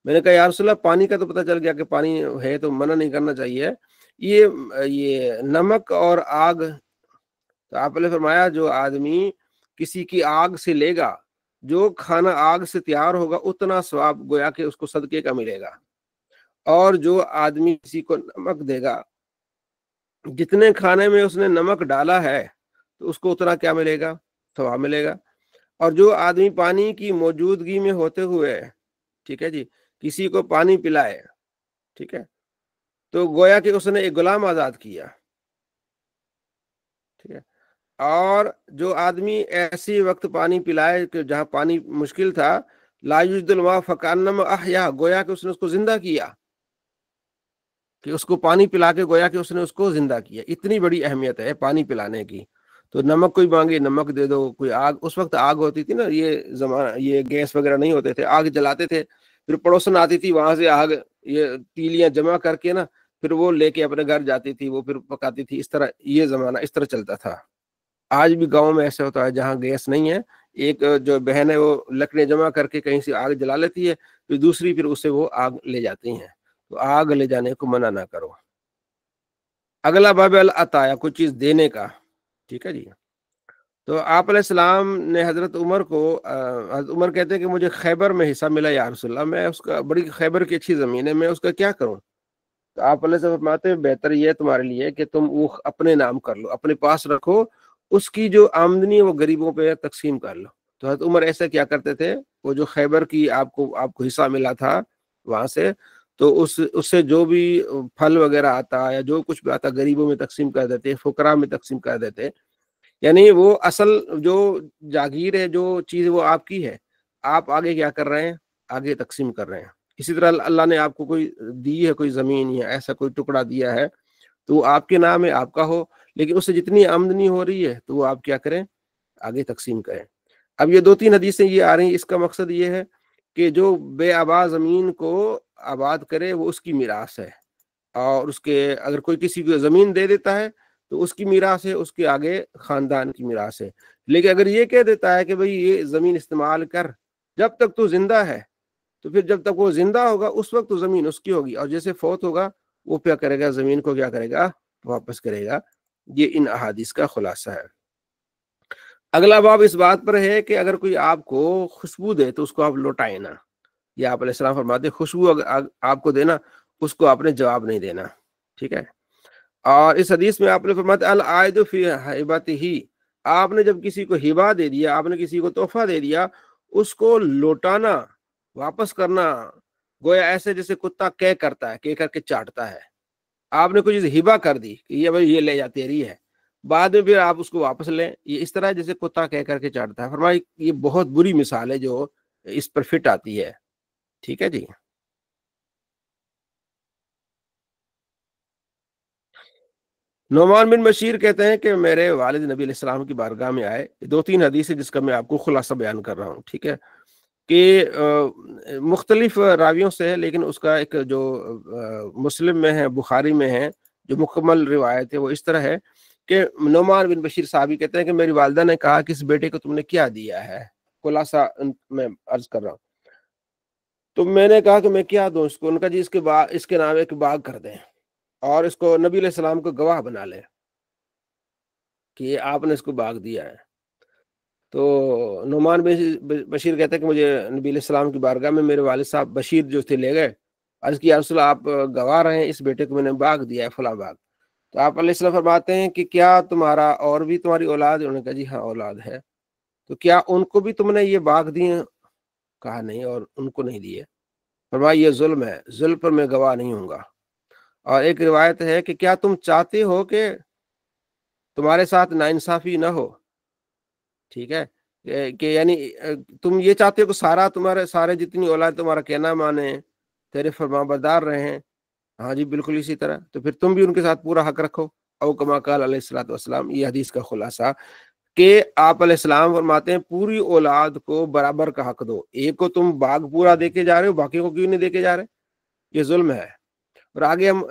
میں نے کہا یا رسول اللہ پانی کا تو پتہ چل گیا کہ پانی ہے تو منع نہیں کرنا چاہیے، یہ نمک اور آگ، تو آپ نے فرمایا جو آدمی کسی کی آگ سے لے گا، جو کھانا آگ سے تیار ہوگا اتنا ثواب گویا کہ اس کو صدقے کا ملے گا، اور جو آدمی کسی کو نمک دے گا، جتنے کھانے میں اس نے نمک ڈالا ہے تو اس کو اتنا کیا ملے گا، ثواب ملے گا۔ اور جو آدمی پانی کی موجودگی میں ہوتے ہوئے، ٹھیک ہے جی، کسی کو پانی پلائے، ٹھیک ہے، تو گویا کہ اس نے ایک غلام آزاد کیا، ٹھیک ہے۔ اور جو آدمی ایسی وقت پانی پلائے کہ جہاں پانی مشکل تھا، لا یجد الماء فکأنما احیا، گویا کہ اس نے اس کو زندہ کیا، کہ اس کو پانی پلا کے گویا کہ اس نے اس کو زندہ کیا۔ اتنی بڑی اہمیت ہے پانی پلانے کی۔ تو نمک کوئی مانگے نمک دے دو، کوئی آگ، اس وقت آگ ہوتی تھی نا، یہ زمانہ، یہ گیس وغیرہ نہیں ہوتے تھے، آگ جلاتے تھے، پھر پڑوسن آتی تھی وہاں سے آگ، یہ تیلیاں جمع کر کے نا، پھر وہ لے کے اپنے گھر جاتی تھی، وہ پھر پکاتی تھی، اس طرح یہ زمانہ اس طرح چلتا تھا۔ آج بھی گاؤں میں ایسے ہوتا ہے جہاں گیس نہیں ہے، ایک جو بہن ہے وہ لکڑیاں جمع کر کے کہیں سے آگ جلا لیتی ہے، پھر دوسری پھر اس سے وہ آگ لے جاتی ہیں، تو آگ لے جانے کو منع نہ کرو۔ اگلا باب العطایا، کوئی چیز دینے کا، ٹھیک ہے جی۔ تو آپ علیہ السلام نے حضرت عمر کو، حضرت عمر کہتے ہیں کہ مجھے خیبر میں حصہ ملا یا رسول اللہ، میں اس کا، بڑی خیبر کی اچھی زمین ہے، میں اس کا کیا کروں؟ تو آپ علیہ السلام فرماتے ہیں بہتر یہ ہے تمہارے لیے کہ تم وہ اپنے نام کر لو، اپنے پاس رکھو، اس کی جو آمدنی ہے وہ غریبوں پہ تقسیم کر لو۔ تو حضرت عمر ایسا کیا کرتے تھے، وہ جو خیبر کی آپ کو حصہ ملا تھا وہاں سے، تو اس سے جو بھی پھل وغیرہ آتا یا جو کچھ بھی آتا غریبوں میں تقسیم کر دیتے، فقراء میں تقسیم کر دیتے، یعنی وہ اصل جو جاگیر ہے، جو چیز وہ آپ کی ہے، آپ آگے کیا کر رہے ہیں، آگے تقسیم کر رہے ہیں۔ اسی طرح اللہ نے آپ کو کوئی دی ہے، کوئی زمین یا ایسا کوئی ٹکڑا دیا ہے، تو وہ آپ کے نام ہے، آپ کا ہو، لیکن اس سے جتنی آمدنی ہو رہی ہے تو وہ آپ کیا کریں، آگے تقسیم کریں۔ اب یہ 2-3 حدیثیں یہ آ رہی ہیں، اس کا مقصد یہ ہے کہ جو بے آباد زمین کو آباد کرے وہ اس کی میراث ہے، اور اس کے اگر کوئی کسی کو زمین دے دیتا ہے تو اس کی میراث ہے، اس کے آگے خاندان کی میراث ہے۔ لیکن اگر یہ کہہ دیتا ہے کہ بھئی یہ زمین استعمال کر جب تک تو زندہ ہے، تو پھر جب تک وہ زندہ ہوگا اس وقت تو زمین اس کی ہوگی، اور جیسے فوت ہوگا وہ کیا کرے گا، زمین کو کیا کرے گا، واپس کرے گا۔ یہ ان احادیث کا خلاصہ ہے۔ اگلا باب اس بات پر ہے کہ اگر کوئی آپ کو خوشبو دے تو اس کو آپ لوٹائیں نہ، یہ آپ علیہ السلام فرماتے ہیں خوشبو اگر آپ کو دینا اس کو آپ نے جواب نہیں دینا، ٹھیک ہے۔ اور اس حدیث میں آپ نے فرمایا العائد فی ہبتہ، آپ نے جب کسی کو ہبہ دے دیا، آپ نے کسی کو تحفہ دے دیا، اس کو لوٹانا، واپس کرنا، گویا ایسے جیسے کتا کہہ کرتا ہے، کہہ کر کے چاٹتا ہے۔ آپ نے کوئی چیز ہبہ کر دی کہ یہ بھائی یہ لے جا تیری ہے، بعد میں پھر آپ اس کو واپس لیں، یہ اس طرح جیسے کتا کہہ کر کے چاٹتا ہے۔ فرمایا یہ بہت بری مثال ہے جو اس پر فٹ آتی ہے، ٹھیک ہے جی۔ نعمان بن بشیر کہتے ہیں کہ میرے والد نبی علیہ السلام کی بارگاہ میں آئے، 2-3 حدیث ہے جس کا میں آپ کو خلاصہ بیان کر رہا ہوں، ٹھیک ہے، کہ مختلف راویوں سے ہے، لیکن اس کا ایک جو مسلم میں ہے، بخاری میں ہے، جو مکمل روایت ہے وہ اس طرح ہے کہ نعمان بن بشیر صحابی کہتے ہیں کہ میری والدہ نے کہا کہ اس بیٹے کو تم نے کیا دیا ہے، خلاصہ میں عرض کر رہا ہوں۔ تو میں نے کہا کہ میں کیا دوں اس کو، ان کا جی اس کے نام ایک باغ کر دیں، اور اس کو نبی علیہ السلام کو گواہ بنا لیں کہ آپ نے اس کو باغ دیا ہے۔ تو نعمان بشیر کہتے ہیں کہ مجھے نبی علیہ السلام کی بارگاہ میں میرے والد صاحب بشیر جو تھے لے گئے، عرض کی یا رسول اللہ، آپ گواہ رہے ہیں اس بیٹے کو میں نے باغ دیا ہے، فلاں باغ۔ تو آپ علیہ السلام فرماتے ہیں کہ کیا تمہارا اور بھی تمہاری اولاد ہے؟ انہوں نے کہا جی ہاں اولاد ہے۔ تو کیا ان کو بھی تم نے یہ باغ دیے؟ کہا نہیں، اور ان کو نہیں دیے۔ فرمایا یہ ظلم ہے، ظلم پر میں گواہ نہیں ہوں گا۔ اور ایک روایت ہے کہ کیا تم چاہتے ہو کہ تمہارے ساتھ ناانصافی نہ ہو؟ ٹھیک ہے، کہ یعنی تم یہ چاہتے ہو کہ تمہارے سارے جتنی اولاد تمہارا کہنا مانے، تیرے فرما بردار رہے ہیں؟ ہاں جی بالکل اسی طرح، تو پھر تم بھی ان کے ساتھ پورا حق رکھو۔ او کما قال علیہ الصلوۃ والسلام، یہ حدیث کا خلاصہ کہ آپ علیہ السلام فرماتے ہیں پوری اولاد کو برابر کا حق دو۔ ایک کو تم باغ پورا دے کے جا رہے ہو، باقی کو کیوں نہیں دے کے جا رہے؟ یہ ظلم ہے۔ اور آگے ہم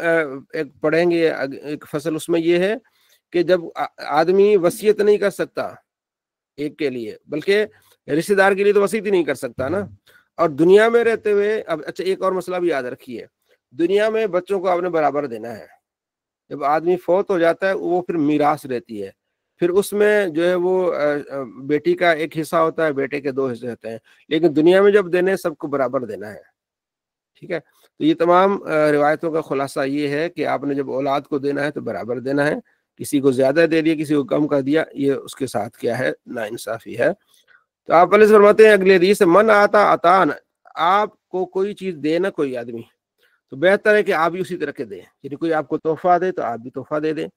ایک پڑھیں گے ایک فصل، اس میں یہ ہے کہ جب آدمی وصیت نہیں کر سکتا ایک کے لیے، بلکہ رشتہ دار کے لیے تو وصیت ہی نہیں کر سکتا نا، اور دنیا میں رہتے ہوئے اب اچھا ایک اور مسئلہ بھی یاد رکھیے، دنیا میں بچوں کو آپ نے برابر دینا ہے۔ جب آدمی فوت ہو جاتا ہے وہ پھر میراث رہتی ہے، پھر اس میں جو ہے وہ بیٹی کا ایک حصہ ہوتا ہے، بیٹے کے 2 حصے ہوتے ہیں، لیکن دنیا میں جب دینے سب کو برابر دینا ہے۔ ٹھیک ہے، تو یہ تمام روایتوں کا خلاصہ یہ ہے کہ آپ نے جب اولاد کو دینا ہے تو برابر دینا ہے، کسی کو زیادہ دے دیا کسی کو کم کر دیا، یہ اس کے ساتھ کیا ہے؟ ناانصافی ہے۔ تو آپ علیہ فرماتے ہیں اگلے حدیث، من آتا عطان، آپ کو کوئی چیز دے نا کوئی آدمی تو بہتر ہے کہ آپ بھی اسی طرح کے دیں، یعنی کوئی آپ کو تحفہ دے تو آپ بھی تحفہ دے دیں۔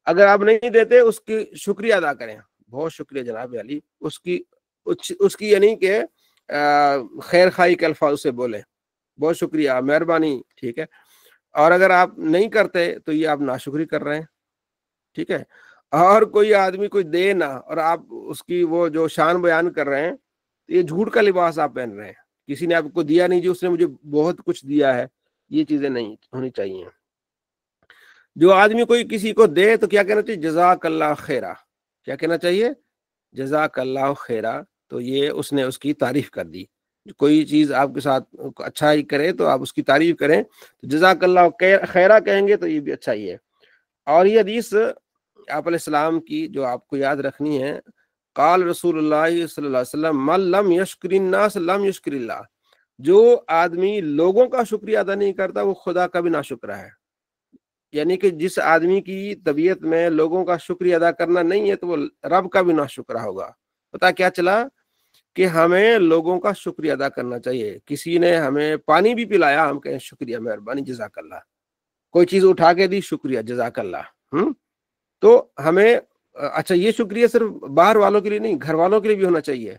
اگر آپ نہیں دیتے اس کی شکریہ ادا کریں، بہت شکریہ جناب علی، اس کی یعنی کہ خیر خواہی کے الفاظ سے بولیں، بہت شکریہ، مہربانی، ٹھیک ہے۔ اور اگر آپ نہیں کرتے تو یہ آپ ناشکری کر رہے ہیں، ٹھیک ہے۔ اور کوئی آدمی کوئی دے نہ اور آپ اس کی وہ جو شان بیان کر رہے ہیں، یہ جھوٹ کا لباس آپ پہن رہے ہیں، کسی نے آپ کو دیا نہیں جی اس نے مجھے بہت کچھ دیا ہے، یہ چیزیں نہیں ہونی چاہیے۔ جو آدمی کوئی کسی کو دے تو کیا کہنا چاہیے؟ جزاک اللہ خیرہ، کیا کہنا چاہیے؟ جزاک اللہ خیرہ۔ تو یہ اس نے اس کی تعریف کر دی، کوئی چیز آپ کے ساتھ اچھا ہی کرے تو آپ اس کی تعریف کریں، تو جزاک اللہ خیرہ کہیں گے تو یہ بھی اچھا ہی ہے۔ اور یہ حدیث آپ علیہ السلام کی جو آپ کو یاد رکھنی ہے، قال رسول اللہ صلی اللہ علیہ وسلم من لم یشکر الناس لم یشکر اللہ، جو آدمی لوگوں کا شکریہ ادا نہیں کرتا وہ خدا کا بھی ناشکرا ہے۔ یعنی کہ جس آدمی کی طبیعت میں لوگوں کا شکریہ ادا کرنا نہیں ہے تو وہ رب کا بھی ناشکرا ہوگا۔ پتہ کیا چلا کہ ہمیں لوگوں کا شکریہ ادا کرنا چاہیے، کسی نے ہمیں پانی بھی پلایا ہم کہیں شکریہ، مہربانی، جزاک اللہ، کوئی چیز اٹھا کے دی، شکریہ، جزاک اللہ۔ تو ہمیں اچھا یہ شکریہ صرف باہر والوں کے لیے نہیں، گھر والوں کے لیے بھی ہونا چاہیے،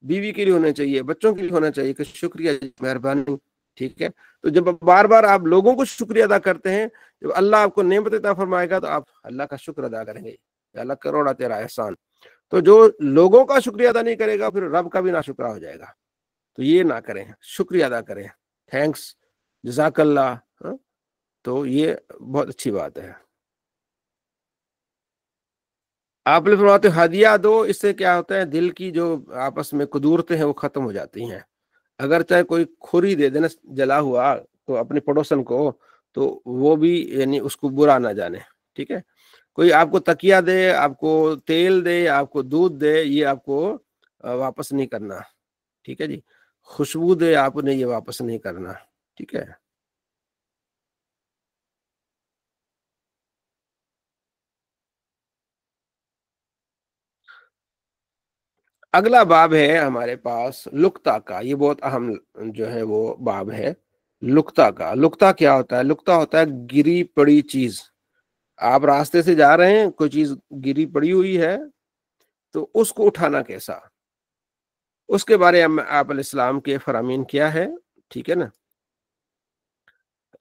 بیوی کے لیے ہونا چاہیے، بچوں کے لیے ہونا چاہیے کہ شکریہ، مہربانی، ٹھیک ہے۔ تو جب بار بار آپ لوگوں کو شکریہ ادا کرتے ہیں، جب اللہ آپ کو نعمت عطا فرمائے گا تو آپ اللہ کا شکر ادا کریں گے، اللہ کروڑا تیرا احسان۔ تو جو لوگوں کا شکریہ ادا نہیں کرے گا پھر رب کا بھی ناشکرا ہو جائے گا، تو یہ نہ کریں، شکریہ ادا کریں، تھینکس، جزاک اللہ۔ تو یہ بہت اچھی بات ہے۔ آپ نے فرماتے ہدیہ دو، اس سے کیا ہوتا ہے؟ دل کی جو آپس میں قدورتیں ہیں وہ ختم ہو جاتی ہیں۔ اگر چاہے کوئی کھوری دے دینا جلا ہوا تو اپنے پڑوسن کو، تو وہ بھی یعنی اس کو برا نہ جانے، ٹھیک ہے۔ کوئی آپ کو تکیہ دے، آپ کو تیل دے، آپ کو دودھ دے، یہ آپ کو واپس نہیں کرنا، ٹھیک ہے جی۔ خوشبو دے، آپ نے یہ واپس نہیں کرنا، ٹھیک ہے۔ اگلا باب ہے ہمارے پاس لقطہ کا، یہ بہت اہم جو ہے وہ باب ہے لقطہ کا۔ لقطہ کیا ہوتا ہے؟ لقطہ ہوتا ہے گری پڑی چیز۔ آپ راستے سے جا رہے ہیں، کوئی چیز گری پڑی ہوئی ہے تو اس کو اٹھانا کیسا، اس کے بارے میں آپ علیہ السلام کے فرامین کیا ہے، ٹھیک ہے نا۔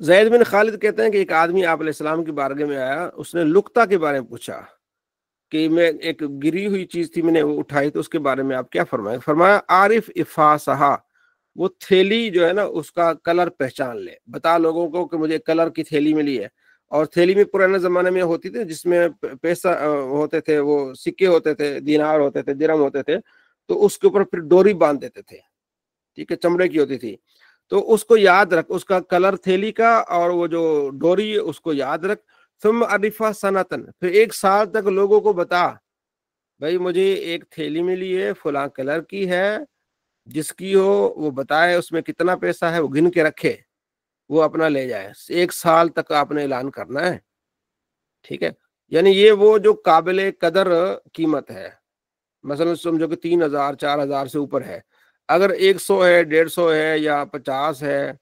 زید بن خالد کہتے ہیں کہ ایک آدمی آپ علیہ السلام کی بارگاہ میں آیا، اس نے لقطہ کے بارے میں پوچھا کہ میں ایک گری ہوئی چیز تھی، میں نے وہ اٹھائی، تو اس کے بارے میں آپ کیا فرمائیں؟ فرمایا عارف افاسہا، وہ تھیلی جو ہے نا اس کا کلر پہچان لے، بتا لوگوں کو کہ مجھے کلر کی تھیلی ملی ہے۔ اور تھیلی میں پرانے زمانے میں ہوتی تھی جس میں پیسہ ہوتے تھے، وہ سکے ہوتے تھے، دینار ہوتے تھے، درہم ہوتے تھے، تو اس کے اوپر پھر ڈوری باندھ دیتے تھے، ٹھیک ہے، چمڑے کی ہوتی تھی۔ تو اس کو یاد رکھ، اس کا کلر تھیلی کا اور وہ جو ڈوری ہے اس کو یاد رکھ۔ ثم عرفہ سنتن، پھر 1 سال تک لوگوں کو بتا بھائی مجھے ایک تھیلی ملی ہے فلاں کلر کی ہے، جس کی ہو وہ بتائے اس میں کتنا پیسہ ہے، وہ گن کے رکھے، وہ اپنا لے جائے، 1 سال تک آپ نے اعلان کرنا ہے، ٹھیک ہے؟ یعنی یہ وہ جو قابل قدر قیمت ہے، مثلا سمجھو کہ 3,000 4,000 سے اوپر ہے، اگر 100 ہے 150 ہے یا 50 ہے،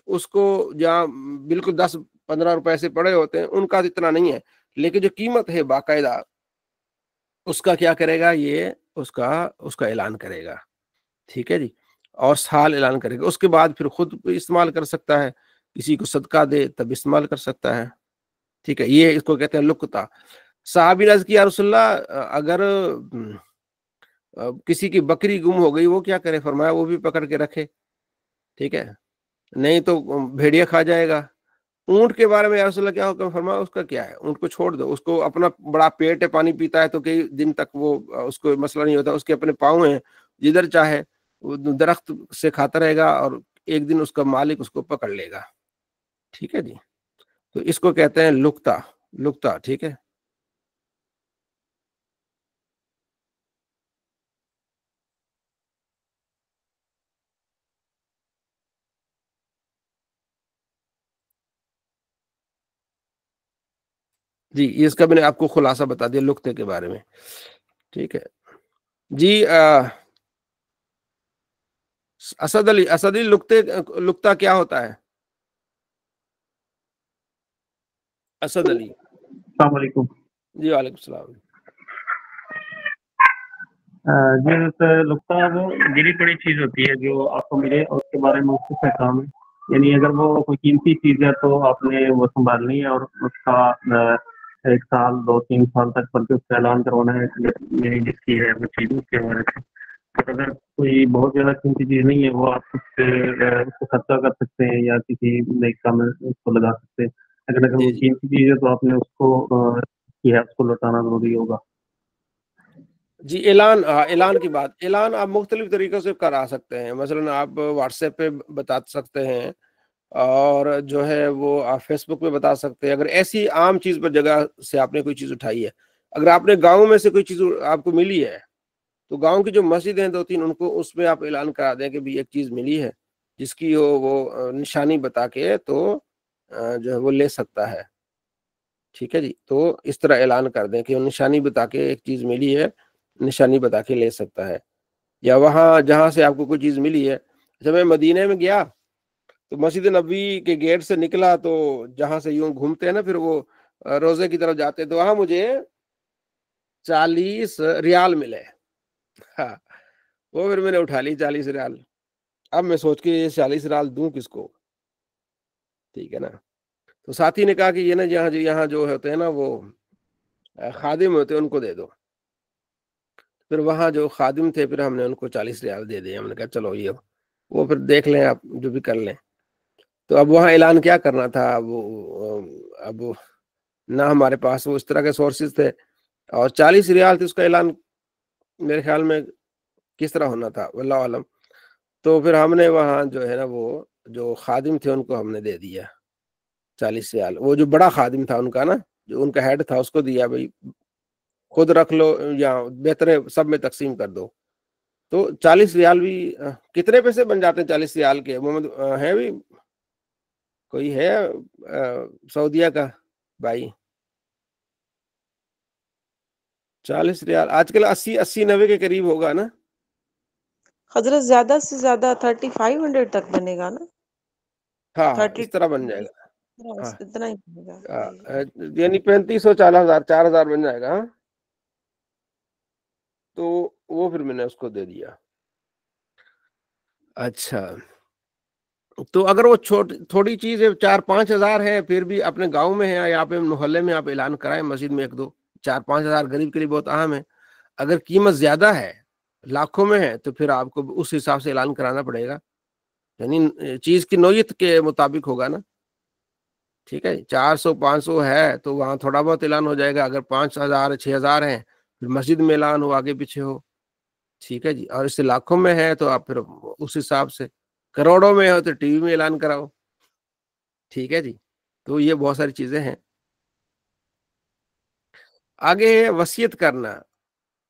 اس کو جہاں بالکل 10-15 روپے سے پڑے ہوتے ہیں ان کا اتنا نہیں ہے، لیکن جو قیمت ہے باقاعدہ اس کا کیا کرے گا، یہ اس کا اعلان کرے گا، ٹھیک ہے جی، اور سال اعلان کرے گا، اس کے بعد پھر خود استعمال کر سکتا ہے، کسی کو صدقہ دے تب استعمال کر سکتا ہے، ٹھیک ہے؟ یہ اس کو کہتے ہیں لقطہ۔ صحابی نے عرض کیا رسول اللہ اگر کسی کی بکری گم ہو گئی وہ کیا کرے؟ فرمایا وہ بھی پکڑ کے رکھے، ٹھیک ہے، نہیں تو بھیڑیا کھا جائے گا۔ اونٹ کے بارے میں یا رسول اللہ کیا حکم؟ فرمایا اس کا کیا ہے، اونٹ کو چھوڑ دو، اس کو اپنا بڑا پیٹ ہے، پانی پیتا ہے تو کئی دن تک وہ اس کو مسئلہ نہیں ہوتا، اس کے اپنے پاؤں ہیں، جدھر چاہے وہ درخت سے کھاتا رہے گا اور ایک دن اس کا مالک اس کو پکڑ لے گا، ٹھیک ہے جی؟ تو اس کو کہتے ہیں لقطہ، ٹھیک ہے؟ جی اس کا میں نے آپ کو خلاصہ بتا دیا لقطے کے بارے میں، ٹھیک ہے جی۔ اسد علی لقطہ کیا ہوتا ہے؟ اسد علی۔ السلام علیکم جی وعلیکم السلام۔ جی لگتا ہے وہ گری پڑی چیز ہوتی ہے جو آپ کو ملے اور اس کے بارے میں اس سے کام ہے، یعنی اگر وہ کوئی قیمتی چیز ہے تو آپ نے وہ سنبھالنی ہے اور اس کا 1 سال 2-3 سال تک بلکہ اس کا اعلان کروانا ہے میری جس کی ہے وہ چیز اس کے بارے میں۔ اور اگر کوئی بہت زیادہ قیمتی چیز نہیں ہے وہ آپ اس کو خرچہ کر سکتے ہیں یا کسی نیک کام میں اس کو لگا سکتے ہیں، اگر وہ قیمتی چیز ہے تو آپ نے اس کو کیا اس کو لوٹانا ضروری ہوگا۔ جی اعلان کی بات، اعلان آپ مختلف طریقوں سے کرا سکتے ہیں، مثلا آپ واٹس ایپ پہ بتا سکتے ہیں، اور جو ہے وہ آپ فیس بک پہ بتا سکتے ہیں، اگر ایسی عام چیز پر جگہ سے آپ نے کوئی چیز اٹھائی ہے۔ اگر آپ نے گاؤں میں سے کوئی چیز آپ کو ملی ہے تو گاؤں کی جو مسجد ہیں 2-3 ان کو اس میں آپ اعلان کرا دیں کہ بھی ایک چیز ملی ہے، جس کی وہ نشانی بتا کے تو جو ہے وہ لے سکتا ہے، ٹھیک ہے جی؟ تو اس طرح اعلان کر دیں کہ وہ نشانی بتا کے ایک چیز ملی ہے، نشانی بتا کے لے سکتا ہے۔ یا وہاں جہاں سے آپ کو کوئی چیز ملی ہے، جب میں مدینے میں گیا تو مسجد نبوی کے گیٹ سے نکلا تو جہاں سے یوں گھومتے ہیں نا پھر وہ روزے کی طرف جاتے، تو وہاں مجھے 40 ریال ملے، ہاں وہ پھر میں نے اٹھا لی 40 ریال۔ اب میں سوچ کے یہ 40 ریال دوں کس کو، ٹھیک ہے نا؟ تو ساتھی نے کہا کہ یہ نا یہاں جو ہوتے ہیں نا وہ خادم ہوتے ہیں ان کو دے دو۔ پھر وہاں جو خادم تھے پھر ہم نے ان کو 40 ریال دے دیے، ہم نے کہا چلو یہ وہ پھر دیکھ لیں آپ جو بھی کر لیں۔ تو اب وہاں اعلان کیا کرنا تھا، اب نہ ہمارے پاس وہ اس طرح کے سورسز تھے، اور 40 ریال تھے، اس کا اعلان میرے خیال میں کس طرح ہونا تھا واللہ عالم۔ تو پھر ہم نے وہاں جو ہے نا وہ جو خادم تھے ان کو ہم نے دے دیا 40 ریال، وہ جو بڑا خادم تھا ان کا نا، جو ان کا ہیڈ تھا، اس کو دیا، بھائی خود رکھ لو یا بہتر ہے سب میں تقسیم کر دو۔ تو 40 ریال بھی کتنے پیسے بن جاتے ہیں 40 ریال کے؟ محمد ہے بھی کوئی ہے سعودیہ کا بھائی؟ 40 ریال آج کل 80-90 کے قریب ہوگا نا حضرت؟ زیادہ سے زیادہ 3500 تک بنے گا نا؟ ہاں اس طرح بن جائے گا، ہاں اتنا ہی بنے گا، یعنی 3500 4000 4000 بن جائے گا، ہاں۔ تو وہ پھر میں نے اس کو دے دیا۔ اچھا تو اگر وہ تھوڑی چیز ہے 4-5 ہزار ہے، پھر بھی اپنے گاؤں میں ہے یا اپنے محلے میں آپ اعلان کرائیں، مسجد میں 1-2 4-5 ہزار غریب کے لیے بہت اہم ہے۔ اگر قیمت زیادہ ہے، لاکھوں میں ہے، تو پھر آپ کو اس حساب سے اعلان کرانا پڑے گا، یعنی چیز کی نوعیت کے مطابق ہوگا نا، ٹھیک ہے؟ 400-500 ہے تو وہاں تھوڑا بہت اعلان ہو جائے گا، اگر 5,000-6,000 ہیں پھر مسجد میں اعلان ہو، آگے پیچھے ہو، ٹھیک ہے جی؟ اور اس سے لاکھوں میں ہے تو آپ پھر اس حساب سے، کروڑوں میں ہو تو ٹی وی میں اعلان کراؤ، ٹھیک ہے جی؟ تو یہ بہت ساری چیزیں ہیں۔ آگے وصیت کرنا،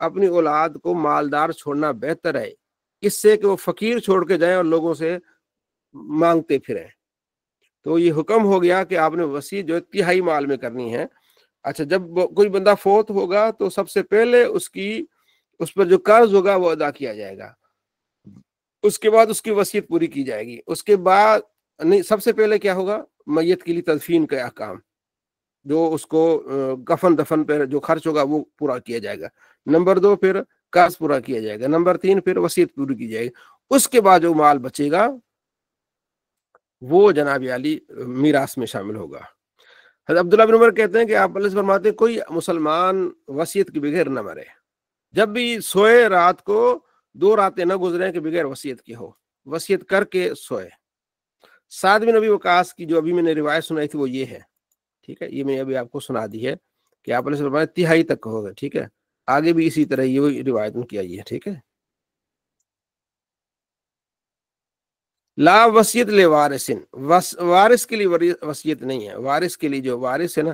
اپنی اولاد کو مالدار چھوڑنا بہتر ہے اس سے کہ وہ فقیر چھوڑ کے جائیں اور لوگوں سے مانگتے پھریں. تو یہ حکم ہو گیا کہ آپ نے وصیت جو تہائی مال میں کرنی ہے. اچھا، جب کوئی بندہ فوت ہوگا تو سب سے پہلے اس پر جو قرض ہوگا وہ ادا کیا جائے گا، اس کے بعد اس کی وصیت پوری کی جائے گی. اس کے بعد نہیں، سب سے پہلے کیا ہوگا؟ میت کے لیے تدفین کا احکام، جو اس کو کفن دفن پہ جو خرچ ہوگا وہ پورا کیا جائے گا. نمبر 2 پھر قرض پورا کیا جائے گا. نمبر 3 پھر وصیت پوری کی جائے گی. اس کے بعد جو مال بچے گا وہ جناب علی میراث میں شامل ہوگا. حضرت عبداللہ بن عمر کہتے ہیں کہ آپ علیہ فرماتے ہیں کوئی مسلمان وصیت کے بغیر نہ مرے. جب بھی سوئے رات کو 2 راتیں نہ گزریں کہ بغیر وصیت کے ہو، وصیت کر کے سوئے. سعد بن ابی وقاص کی جو ابھی میں نے روایت سنائی تھی وہ یہ ہے، ٹھیک ہے، یہ میں ابھی آپ کو سنا دی ہے کہ آپ علیہ فرماتے تہائی تک ہوگا. ٹھیک ہے، آگے بھی اسی طرح یہ روایت میں کیا ہے. ٹھیک ہے، لا وصیت لے وارثن، وارث کے لیے وصیت نہیں ہے. وارث کے لیے، جو وارث ہے نا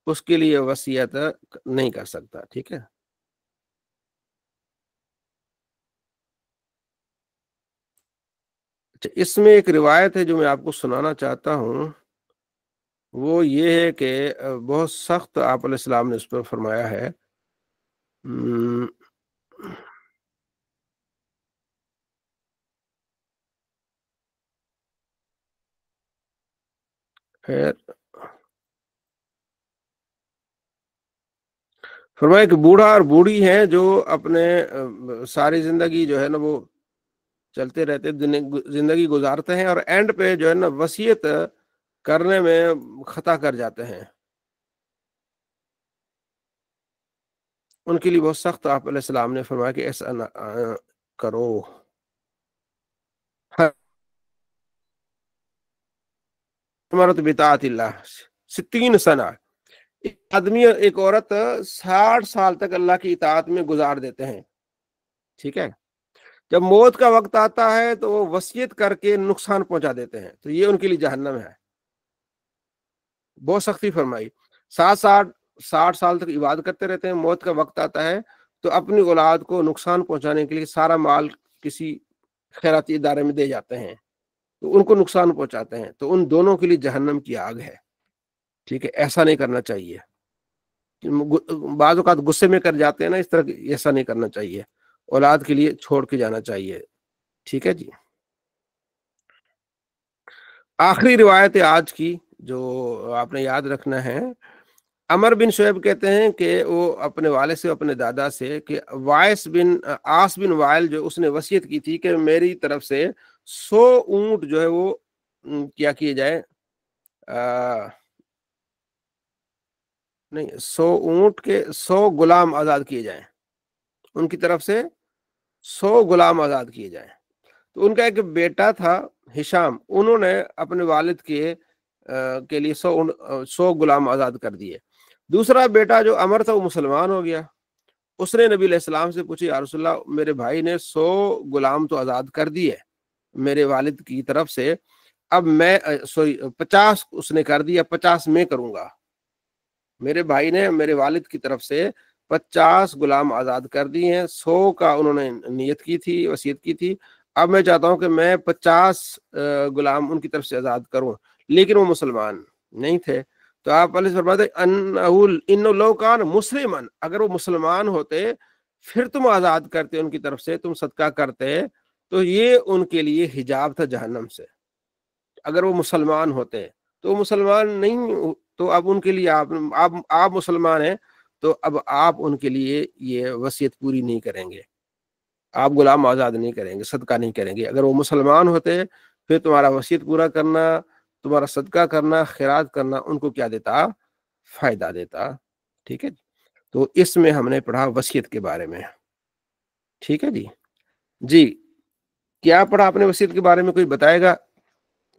اس کے لیے وصیت نہیں کر سکتا. ٹھیک ہے، اچھا، اس میں ایک روایت ہے جو میں آپ کو سنانا چاہتا ہوں. وہ یہ ہے کہ بہت سخت آپ علیہ السلام نے اس پر فرمایا ہے. خیر، فرمایا کہ بوڑھا اور بوڑھی ہیں جو اپنے ساری زندگی جو ہے نا وہ چلتے رہتے زندگی گزارتے ہیں اور اینڈ پہ جو ہے نا وصیت کرنے میں خطا کر جاتے ہیں. ان کے لیے بہت سخت آپ علیہ السلام نے فرمایا کہ ایسا نہ کرو. امرت بطاعت اللہ 60 سنہ. ایک آدمی اور ایک عورت 60 سال تک اللہ کی اطاعت میں گزار دیتے ہیں. ٹھیک ہے، جب موت کا وقت آتا ہے تو وہ وصیت کر کے نقصان پہنچا دیتے ہیں، تو یہ ان کے لیے جہنم ہے. بہت سختی فرمائی. 60 سال تک عبادت کرتے رہتے ہیں، موت کا وقت آتا ہے تو اپنی اولاد کو نقصان پہنچانے کے لیے سارا مال کسی خیراتی ادارے میں دے جاتے ہیں، تو ان کو نقصان پہنچاتے ہیں. تو ان دونوں کے لیے جہنم کی آگ ہے. ٹھیک ہے، ایسا نہیں کرنا چاہیے. بعض اوقات غصے میں کر جاتے ہیں نا اس طرح، ایسا نہیں کرنا چاہیے. اولاد کے لیے چھوڑ کے جانا چاہیے. ٹھیک ہے جی. آخری روایت ہے آج کی جو آپ نے یاد رکھنا ہے. عمر بن شعیب کہتے ہیں کہ وہ اپنے والد سے، اپنے دادا سے، کہ عاص بن وائل جو اس نے وصیت کی تھی کہ میری طرف سے 100 اونٹ جو ہے وہ کیا کیے جائے، نہیں، 100 اونٹ کے 100 غلام آزاد کیے جائیں. ان کی طرف سے 100 غلام آزاد کیے جائیں. تو ان کا ایک بیٹا تھا ہشام، انہوں نے اپنے والد کے لیے 100 غلام آزاد کر دیے. دوسرا بیٹا جو عمر تھا وہ مسلمان ہو گیا. اس نے نبی علیہ السلام سے پوچھی، یا رسول اللہ میرے بھائی نے 100 غلام تو آزاد کر دیے میرے والد کی طرف سے، اب میں 50 اس نے کر دیا، 50 میں کروں گا. میرے بھائی نے میرے والد کی طرف سے 50 غلام آزاد کر دی ہیں، 100 کا انہوں نے نیت کی تھی، وصیت کی تھی. اب میں چاہتا ہوں کہ میں 50 غلام ان کی طرف سے آزاد کروں، لیکن وہ مسلمان نہیں تھے. تو آپ علیہ فرماتے ان لو کان مسلمان، اگر وہ مسلمان ہوتے پھر تم آزاد کرتے ان کی طرف سے، تم صدقہ کرتے، تو یہ ان کے لیے حجاب تھا جہنم سے. اگر وہ مسلمان ہوتے تو مسلمان نہیں، تو اب ان کے لیے آپ مسلمان ہیں تو اب آپ ان کے لیے یہ وصیت پوری نہیں کریں گے، آپ غلام آزاد نہیں کریں گے، صدقہ نہیں کریں گے. اگر وہ مسلمان ہوتے پھر تمہارا وصیت پورا کرنا، تمہارا صدقہ کرنا، خیرات کرنا ان کو کیا دیتا؟ فائدہ دیتا. ٹھیک ہے، تو اس میں ہم نے پڑھا وصیت کے بارے میں. ٹھیک ہے جی. جی کیا پڑھا آپ نے وصیت کے بارے میں؟ کوئی بتائے گا؟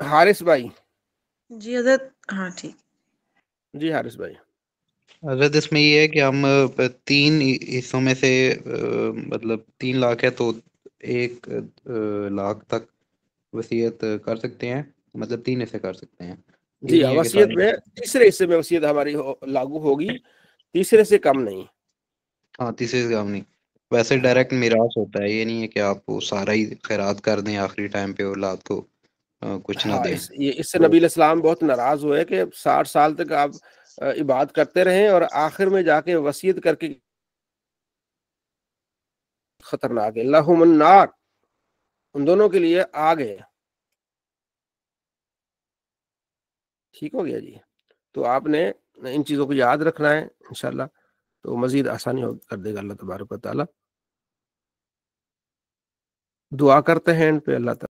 حارث بھائی. جی حضرت، ہاں ٹھیک. جی حارث بھائی. حضرت اس میں یہ ہے کہ ہم 3 حصوں میں سے مطلب 3 لاکھ ہے تو 1 لاکھ تک وصیت کر سکتے ہیں، مطلب 3 حصے کر سکتے ہیں. جی وصیت میں تیسرے حصے میں وصیت ہماری لاگو ہوگی، تیسرے سے کم نہیں. ہاں تیسرے سے کم نہیں. ویسے ہاں ڈائریکٹ میراث ہوتا ہے، یہ نہیں ہے کہ آپ وہ سارا ہی خیرات کر دیں آخری ٹائم پہ اولاد کو کچھ نہ ہاں، دیں. اس سے تو نبی علیہ السلام بہت ناراض ہوئے کہ 60 سال تک آپ عبادت کرتے رہیں اور آخر میں جا کے وصیت کر کے خطرناک ہے، لہم النار، ان دونوں کے لیے آگ ہے. ٹھیک ہو گیا جی. تو آپ نے ان چیزوں کو یاد رکھنا ہے انشاءاللہ، تو مزید آسانی کر دے گا اللہ تبارک و تعالی. دعا کرتے ہیں ان پہ اللہ تعالی